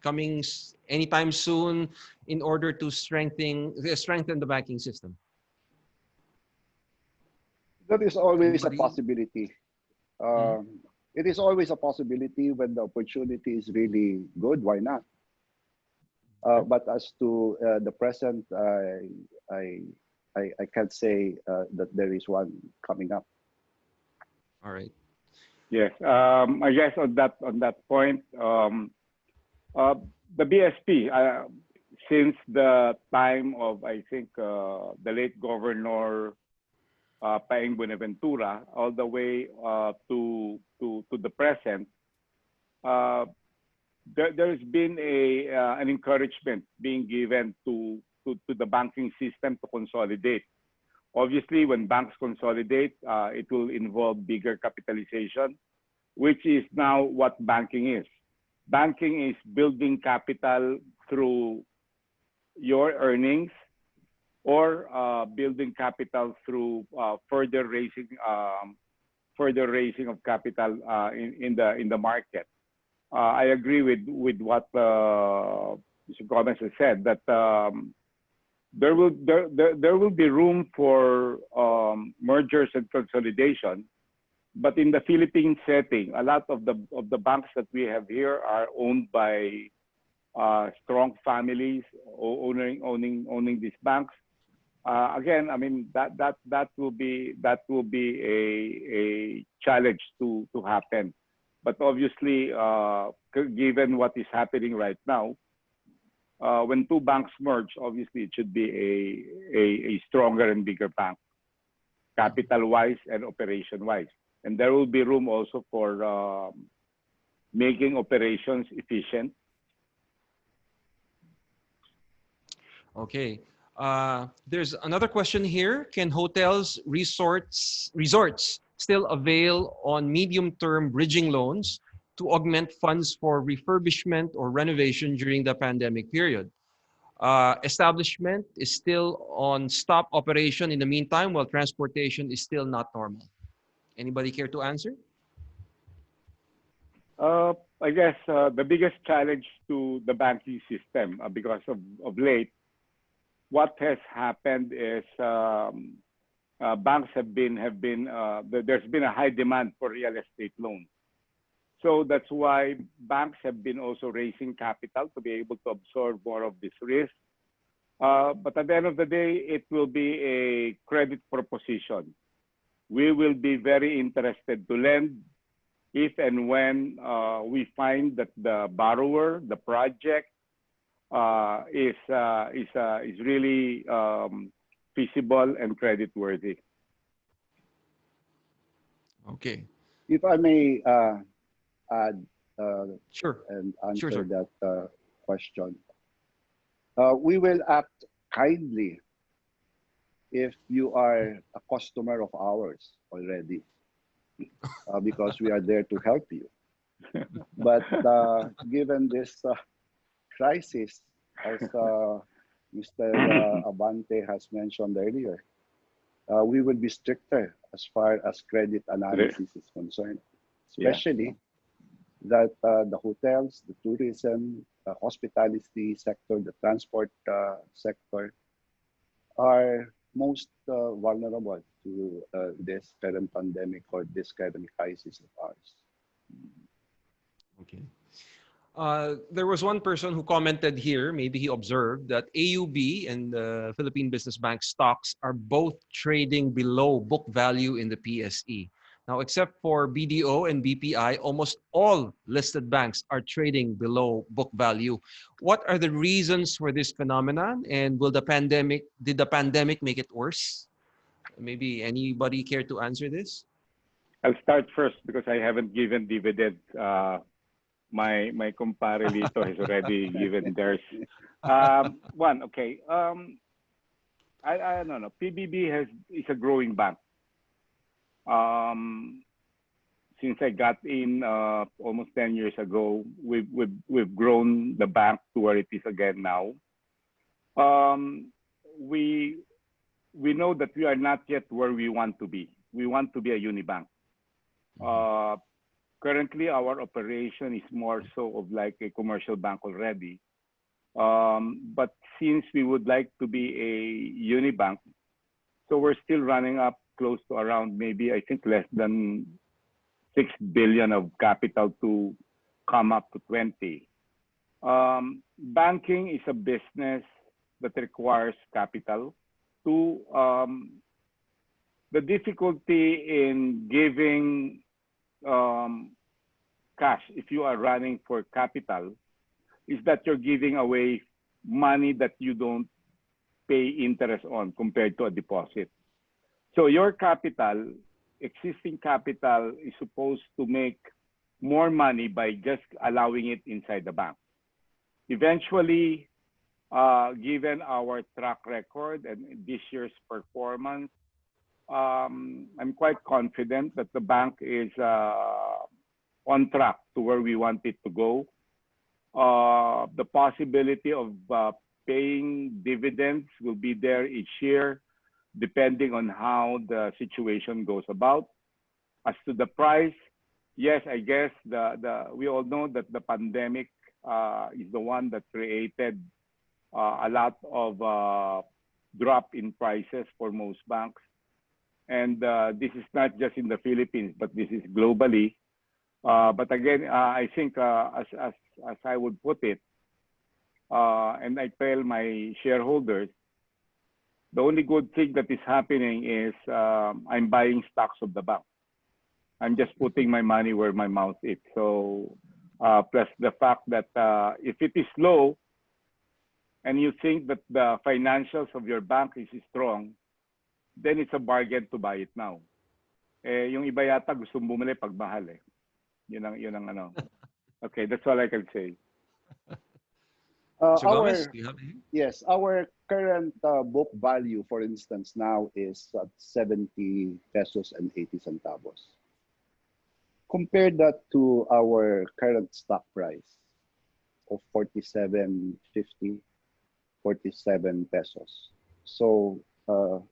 coming anytime soon in order to strengthen the banking system? That is always a Anybody? possibility. It is always a possibility when the opportunity is really good. Why not? But as to the present, I can't say that there is one coming up. All right. Yes. I guess on that point, the BSP, since the time of, I think, the late Governor Paeng Buenaventura, all the way to the present, there's been an encouragement being given to the banking system to consolidate. Obviously, when banks consolidate, it will involve bigger capitalization, which is now what banking is. Banking is building capital through your earnings or building capital through further raising of capital in the market. I agree with what Mr. Gomez has said, that there will be room for mergers and consolidation, but in the Philippine setting, a lot of the banks that we have here are owned by strong families owning these banks. Again, I mean that will be a challenge to happen. But obviously, given what is happening right now, when two banks merge, obviously it should be a stronger and bigger bank, capital-wise and operation-wise. And there will be room also for making operations efficient. Okay. There's another question here. Can hotels, resorts still avail on medium-term bridging loans to augment funds for refurbishment or renovation during the pandemic period? Establishment is still on stop operation in the meantime, while transportation is still not normal. Anybody care to answer? I guess the biggest challenge to the banking system, because of late, what has happened is banks have been there's been a high demand for real estate loans. So that's why banks have been also raising capital to be able to absorb more of this risk. But at the end of the day, it will be a credit proposition. We will be very interested to lend if and when we find that the borrower, the project, is really feasible and credit worthy. Okay. If I may add Sure. and answer Sure. that question, we will act kindly if you are a customer of ours already, because we are there to help you. But given this crisis, as Mr. Abante has mentioned earlier, we will be stricter as far as credit analysis is concerned, especially that the hotels, the tourism, hospitality sector, the transport sector are most vulnerable to this current pandemic or this current crisis of ours. Okay. There was one person who commented here, maybe he observed that AUB and the Philippine Business Bank stocks are both trading below book value in the PSE. Now, except for BDO and BPI, almost all listed banks are trading below book value. What are the reasons for this phenomenon? And did the pandemic make it worse? Maybe anybody care to answer this? I'll start first because I haven't given dividend. My comparelito has already given theirs. Okay. I don't know. PBB is a growing bank. since I got in almost 10 years ago, we've grown the bank to where it is again now. We know that we are not yet where we want to be. We want to be a unibank. Currently, our operation is more so of like a commercial bank already. But since we would like to be a unibank, so we're still running up close to around maybe, I think, less than 6 billion of capital to come up to 20. Banking is a business that requires capital. The difficulty in giving cash, if you are running for capital, is that you're giving away money that you don't pay interest on compared to a deposit. So your capital, existing capital, is supposed to make more money by just allowing it inside the bank. Eventually, given our track record and this year's performance, I'm quite confident that the bank is on track to where we want it to go. The possibility of paying dividends will be there each year, depending on how the situation goes about. As to the price, yes, I guess we all know that the pandemic is the one that created a lot of drop in prices for most banks. And this is not just in the Philippines, but this is globally. But again, I think as I would put it, and I tell my shareholders, the only good thing that is happening is I'm buying stocks of the bank. I'm just putting my money where my mouth is. So plus the fact that if it is low and you think that the financials of your bank is strong, then it's a bargain to buy it now. Eh, yung iba yata gusto bumili pag mahal eh. Yun ang ano. Okay, that's all I can say. Mr. Gomez, do you have anything? Yes, our current book value, for instance, now is at 70 pesos and 80 centavos. Compare that to our current stock price of 47.50, 47 pesos. So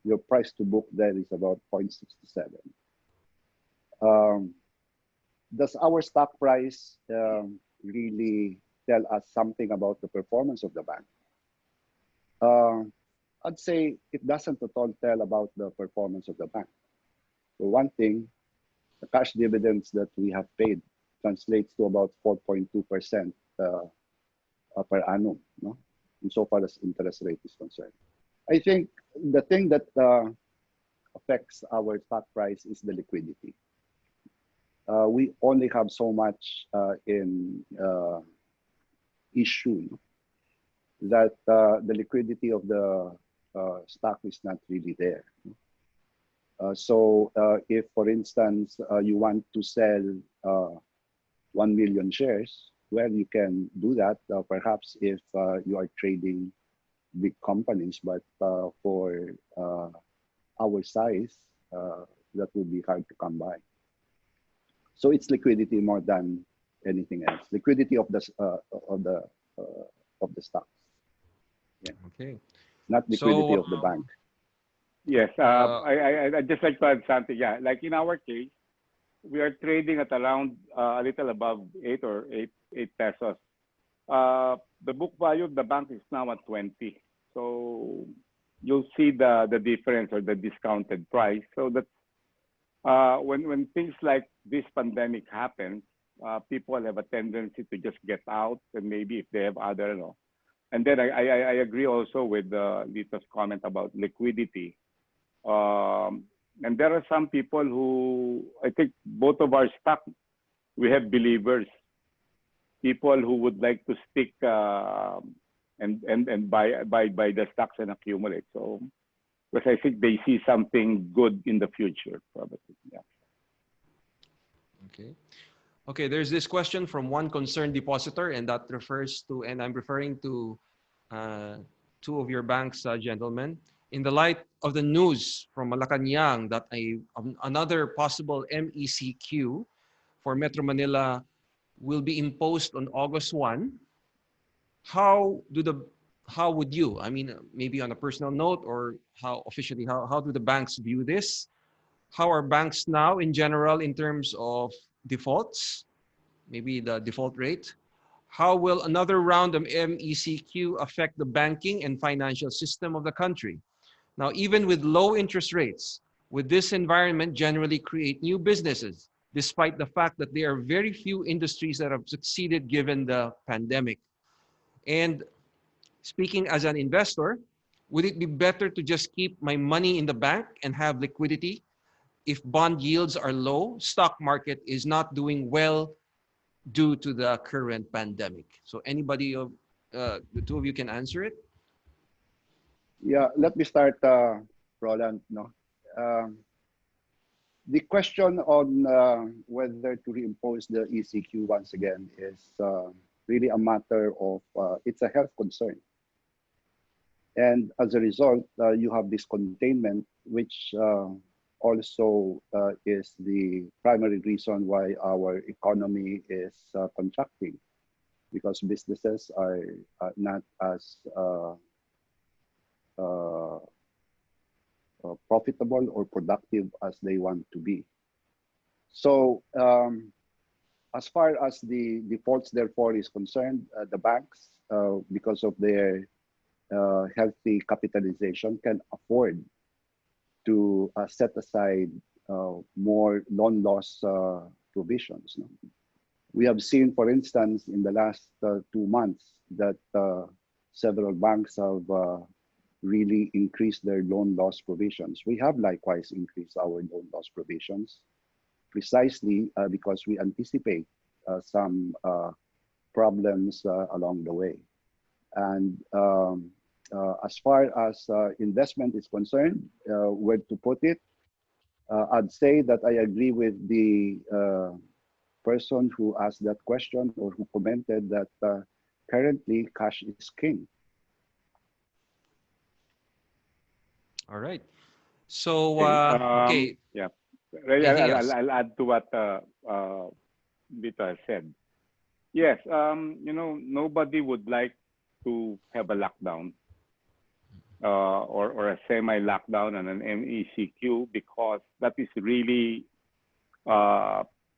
your price to book there is about 0.67. Does our stock price really tell us something about the performance of the bank? I'd say it doesn't at all tell about the performance of the bank. For one thing, the cash dividends that we have paid translates to about 4.2% per annum, no? Insofar as interest rate is concerned. I think the thing that affects our stock price is the liquidity. We only have so much in issue, no? That the liquidity of the stock is not really there. So if, for instance, you want to sell 1 million shares, well, you can do that perhaps if you are trading big companies, but for our size, that would be hard to come by. So it's liquidity more than anything else. Liquidity of the stocks. Yeah. Okay. Not liquidity So, of the bank. Yes, I'd just like to add something. Yeah, like in our case, we are trading at around a little above 8 pesos. The book value of the bank is now at 20. So you'll see the difference or the discounted price. So that when things like this pandemic happens, people have a tendency to just get out, and maybe if they have other, you know. And then I agree also with Lito's comment about liquidity. And there are some people who, I think both of our stock, we have believers, people who would like to stick and buy the stocks and accumulate. So, because I think they see something good in the future, probably. Yeah. okay. Okay, there's this question from one concerned depositor, and that refers to, and I'm referring to two of your banks, gentlemen. In the light of the news from Malacanang that another possible MECQ for Metro Manila will be imposed on August 1, how would you, I mean, maybe on a personal note or how officially, how do the banks view this? How are banks now in general in terms of defaults, maybe the default rate? How will another round of MECQ affect the banking and financial system of the country? Now, even with low interest rates, would this environment generally create new businesses, despite the fact that there are very few industries that have succeeded given the pandemic? And speaking as an investor, would it be better to just keep my money in the bank and have liquidity if bond yields are low, stock market is not doing well due to the current pandemic? So anybody of the two of you can answer it? Yeah, let me start, Roland. No, the question on whether to reimpose the ECQ once again is really a matter of it's a health concern, and as a result, you have this containment, which also is the primary reason why our economy is contracting, because businesses are not as profitable or productive as they want to be. So as far as the defaults therefore is concerned, the banks, because of their healthy capitalization, can afford to set aside more loan loss provisions. No? We have seen, for instance, in the last 2 months that several banks have really increased their loan loss provisions. We have likewise increased our loan loss provisions precisely because we anticipate some problems along the way. And as far as investment is concerned, where to put it, I'd say that I agree with the person who asked that question or who commented that currently cash is king. All right. So, okay. Yeah. Anything else? I'll add to what Vito said. Yes, nobody would like to have a lockdown or a semi-lockdown and an MECQ, because that is really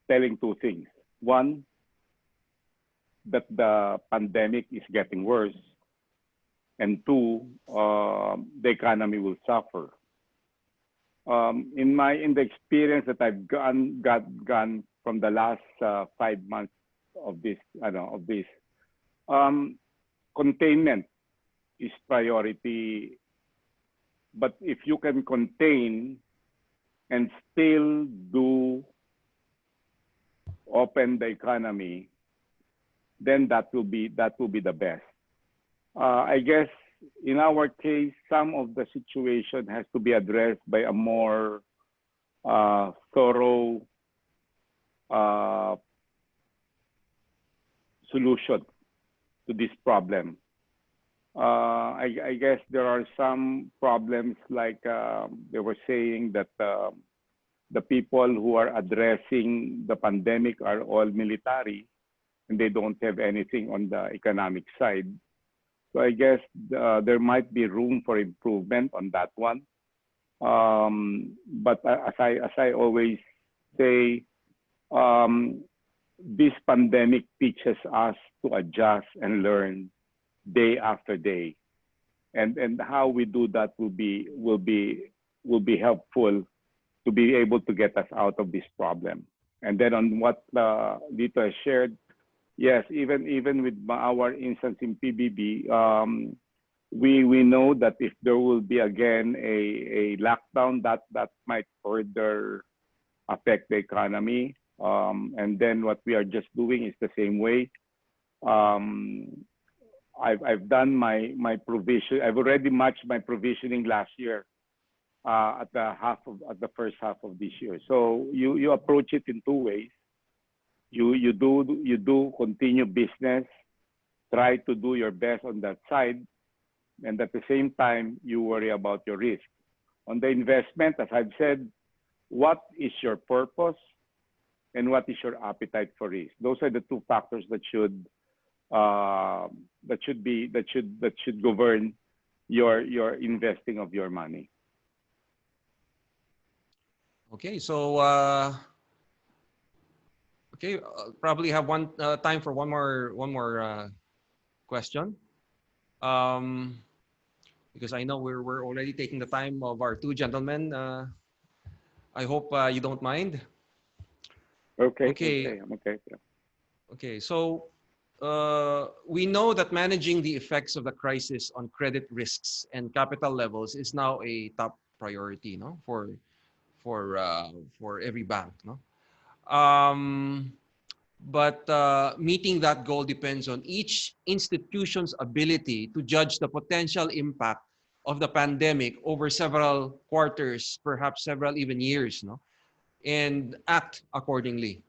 telling 2 things. One, that the pandemic is getting worse, and 2, the economy will suffer. In the experience that I've gone from the last 5 months of this, containment is priority. But if you can contain and still open the economy, then that will be the best. I guess in our case, some of the situation has to be addressed by a more thorough solution to this problem. I guess there are some problems like they were saying that the people who are addressing the pandemic are all military and they don't have anything on the economic side. So I guess there might be room for improvement on that one. But as I always say, this pandemic teaches us to adjust and learn day after day, and how we do that will be helpful to be able to get us out of this problem. And then on what Vito has shared, yes, even with our instance in PBB, we know that if there will be again a lockdown, that might further affect the economy. And then what we are just doing is the same way. I've done my provision. I've already matched my provisioning last year at the first half of this year. So you approach it in 2 ways. You do continue business, try to do your best on that side, and at the same time you worry about your risk. On the investment, as I've said, what is your purpose? and what is your appetite for risk. Those are the two factors that should govern your investing of your money. Okay, so okay, probably have one time for one more question. Because I know we're already taking the time of our two gentlemen. I hope you don't mind. Okay. Okay. I'm okay. Yeah. Okay, so we know that managing the effects of the crisis on credit risks and capital levels is now a top priority, no, for every bank, no. But meeting that goal depends on each institution's ability to judge the potential impact of the pandemic over several quarters, perhaps several even years, no, and act accordingly.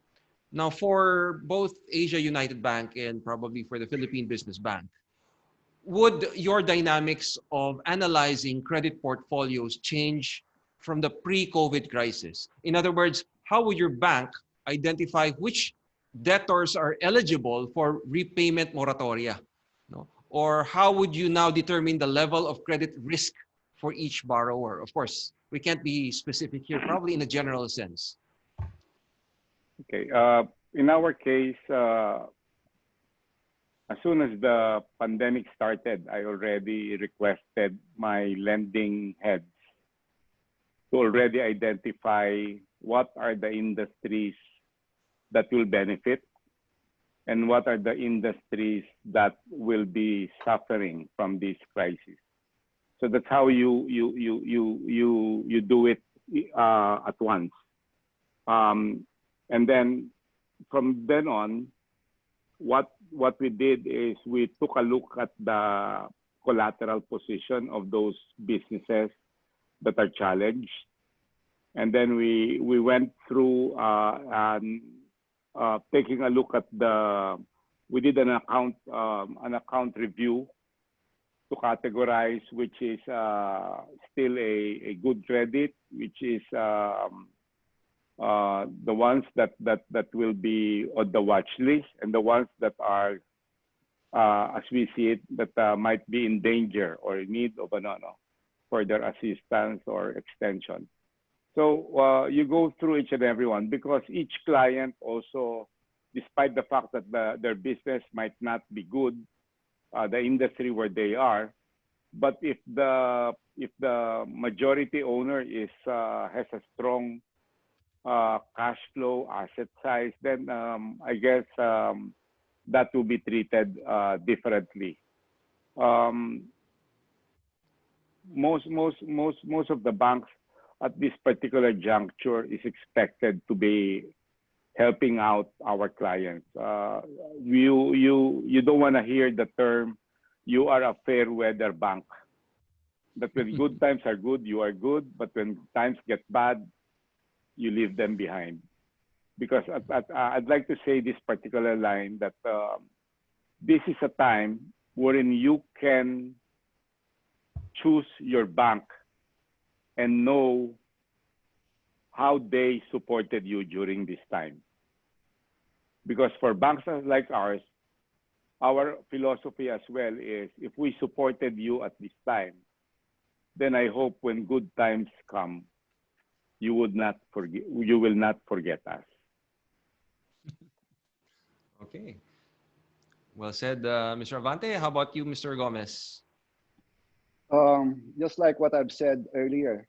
Now, for both Asia United Bank and probably for the Philippine Business Bank, would your dynamics of analyzing credit portfolios change from the pre-COVID crisis? In other words, how would your bank identify which debtors are eligible for repayment moratoria? No? Or how would you now determine the level of credit risk for each borrower? Of course, we can't be specific here, probably in a general sense. Okay. In our case, as soon as the pandemic started, I already requested my lending heads to already identify what are the industries that will benefit and what are the industries that will be suffering from this crisis. So that's how you do it at once. And then from then on, what we did is we took a look at the collateral position of those businesses that are challenged, and then we went through taking a look at we did an account review to categorize which is still a good credit, which is the ones that will be on the watch list, and the ones that are, as we see it, that might be in danger or in need of further assistance or extension. So you go through each and every one, because each client also, despite the fact that their business might not be good, the industry where they are, but if the majority owner has a strong cash flow, asset size, then I guess that will be treated differently. Most of the banks at this particular juncture is expected to be helping out our clients. You don't want to hear the term, you are a fair weather bank. That when good times are good, you are good, but when times get bad, you leave them behind. Because I'd like to say this particular line that this is a time wherein you can choose your bank and know how they supported you during this time. Because for banks like ours, our philosophy as well is, if we supported you at this time, then I hope when good times come, you will not forget us. Okay. Well said, Mr. Avante. How about you, Mr. Gomez? Just like what I've said earlier,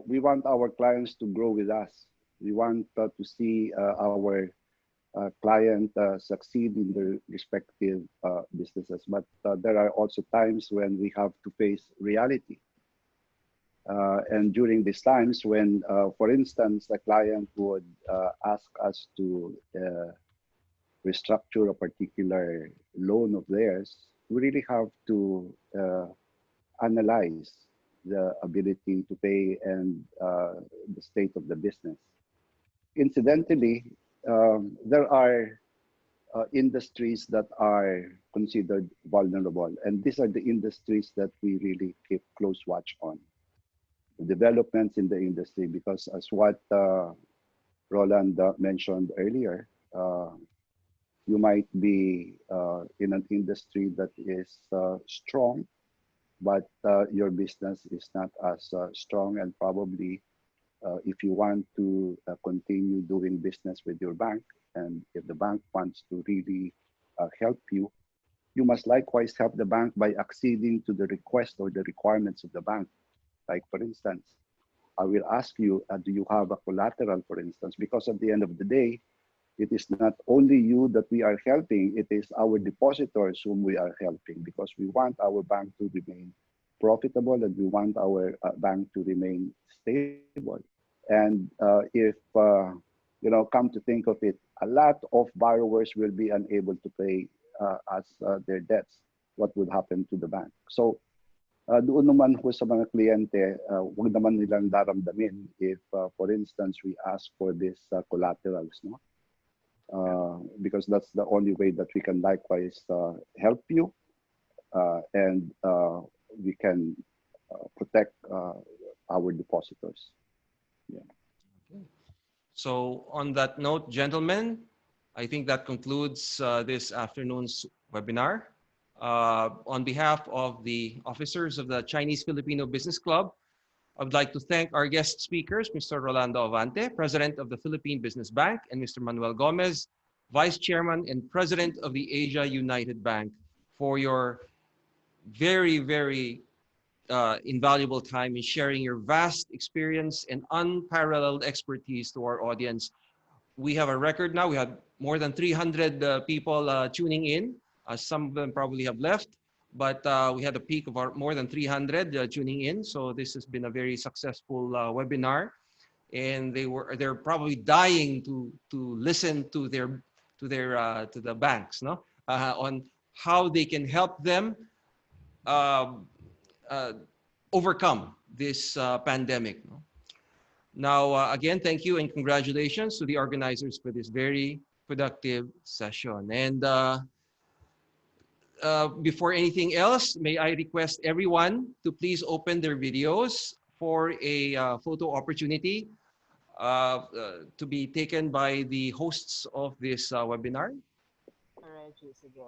we want our clients to grow with us. We want to see our client succeed in their respective businesses. But there are also times when we have to face reality. And during these times when, for instance, the client would ask us to restructure a particular loan of theirs, we really have to analyze the ability to pay and the state of the business. Incidentally, there are industries that are considered vulnerable, and these are the industries that we really keep close watch on. The developments in the industry, because as what Roland mentioned earlier, you might be in an industry that is strong, but your business is not as strong, and probably if you want to continue doing business with your bank, and if the bank wants to really help you, you must likewise help the bank by acceding to the request or the requirements of the bank. Like, for instance, I will ask you, do you have a collateral, for instance? Because at the end of the day, it is not only you that we are helping, it is our depositors whom we are helping, because we want our bank to remain profitable, and we want our bank to remain stable. And if, come to think of it, a lot of borrowers will be unable to pay their debts. What would happen to the bank? So, doon naman po sa mga kliyente, huwag naman nilang daramdamin if, for instance, we ask for this collaterals, no? Because that's the only way that we can likewise help you, and we can protect our depositors. Yeah. Okay. So on that note, gentlemen, I think that concludes this afternoon's webinar. On behalf of the officers of the Chinese Filipino Business Club, I would like to thank our guest speakers, Mr. Rolando Avante, President of the Philippine Business Bank, and Mr. Manuel Gomez, Vice Chairman and President of the Asia United Bank, for your very, very invaluable time in sharing your vast experience and unparalleled expertise to our audience. We have a record now. We have more than 300 people tuning in. Some of them probably have left, but we had a peak of more than 300 tuning in. So this has been a very successful webinar, and they're probably dying to listen to the banks, no, on how they can help them overcome this pandemic. No? Now, again, thank you and congratulations to the organizers for this very productive session. And before anything else, may I request everyone to please open their videos for a photo opportunity to be taken by the hosts of this webinar. Reggie, sige.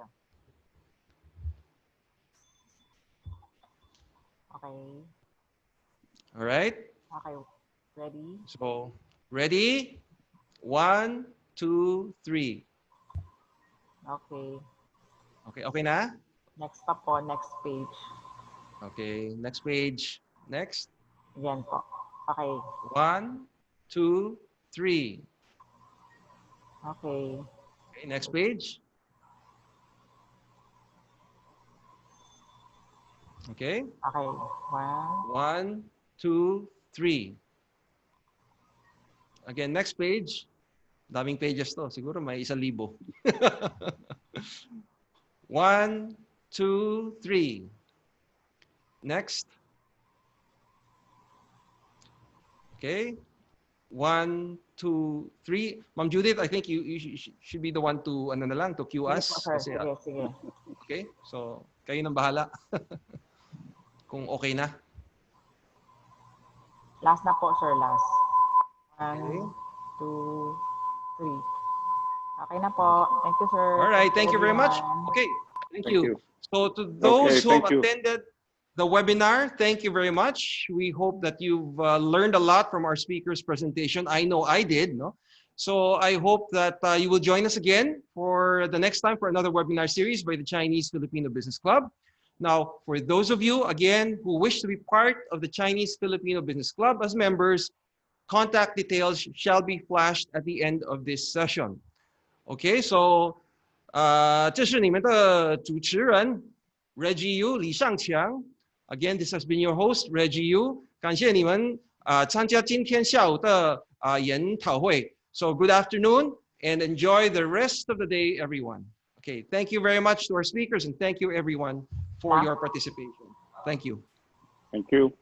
Okay. All right. Okay. Ready? So, ready? 1, 2, 3. Okay. Okay, okay na? Next pa po, next page. Okay, next page. Next. Yan po. Okay. 1, 2, 3. Okay. Okay, next page. Okay. Okay. 1, One. 2, 3. Again, next page. Daming pages to. Siguro may 1,000. 1, 2, 3. Next. Okay. 1, 2, 3. Ma'am Judith, I think you should be the one to to cue us. Sige, sige. Okay. So, kayo nang bahala. Kung okay na. Last na po, sir, last. 1, Okay. 2, 3. Okay na po. Thank you, sir. All right. Thank you very much. everyone. Okay. Thank Thank you. you. So to those who have thank you. attended the webinar, thank you very much. We hope that you've learned a lot from our speaker's presentation. I know I did. No? So I hope that you will join us again for the next time for another webinar series by the Chinese Filipino Business Club. Now, for those of you, again, who wish to be part of the Chinese Filipino Business Club as members, contact details shall be flashed at the end of this session. Okay, so 这是你们的主持人 Reggie Yu 李尚强. Again, this has been your host Reggie Yu. 感谢你们参加今天下午的研讨会. So good afternoon and enjoy the rest of the day, everyone. Okay, thank you very much to our speakers and thank you everyone for your participation. Thank you. Thank you.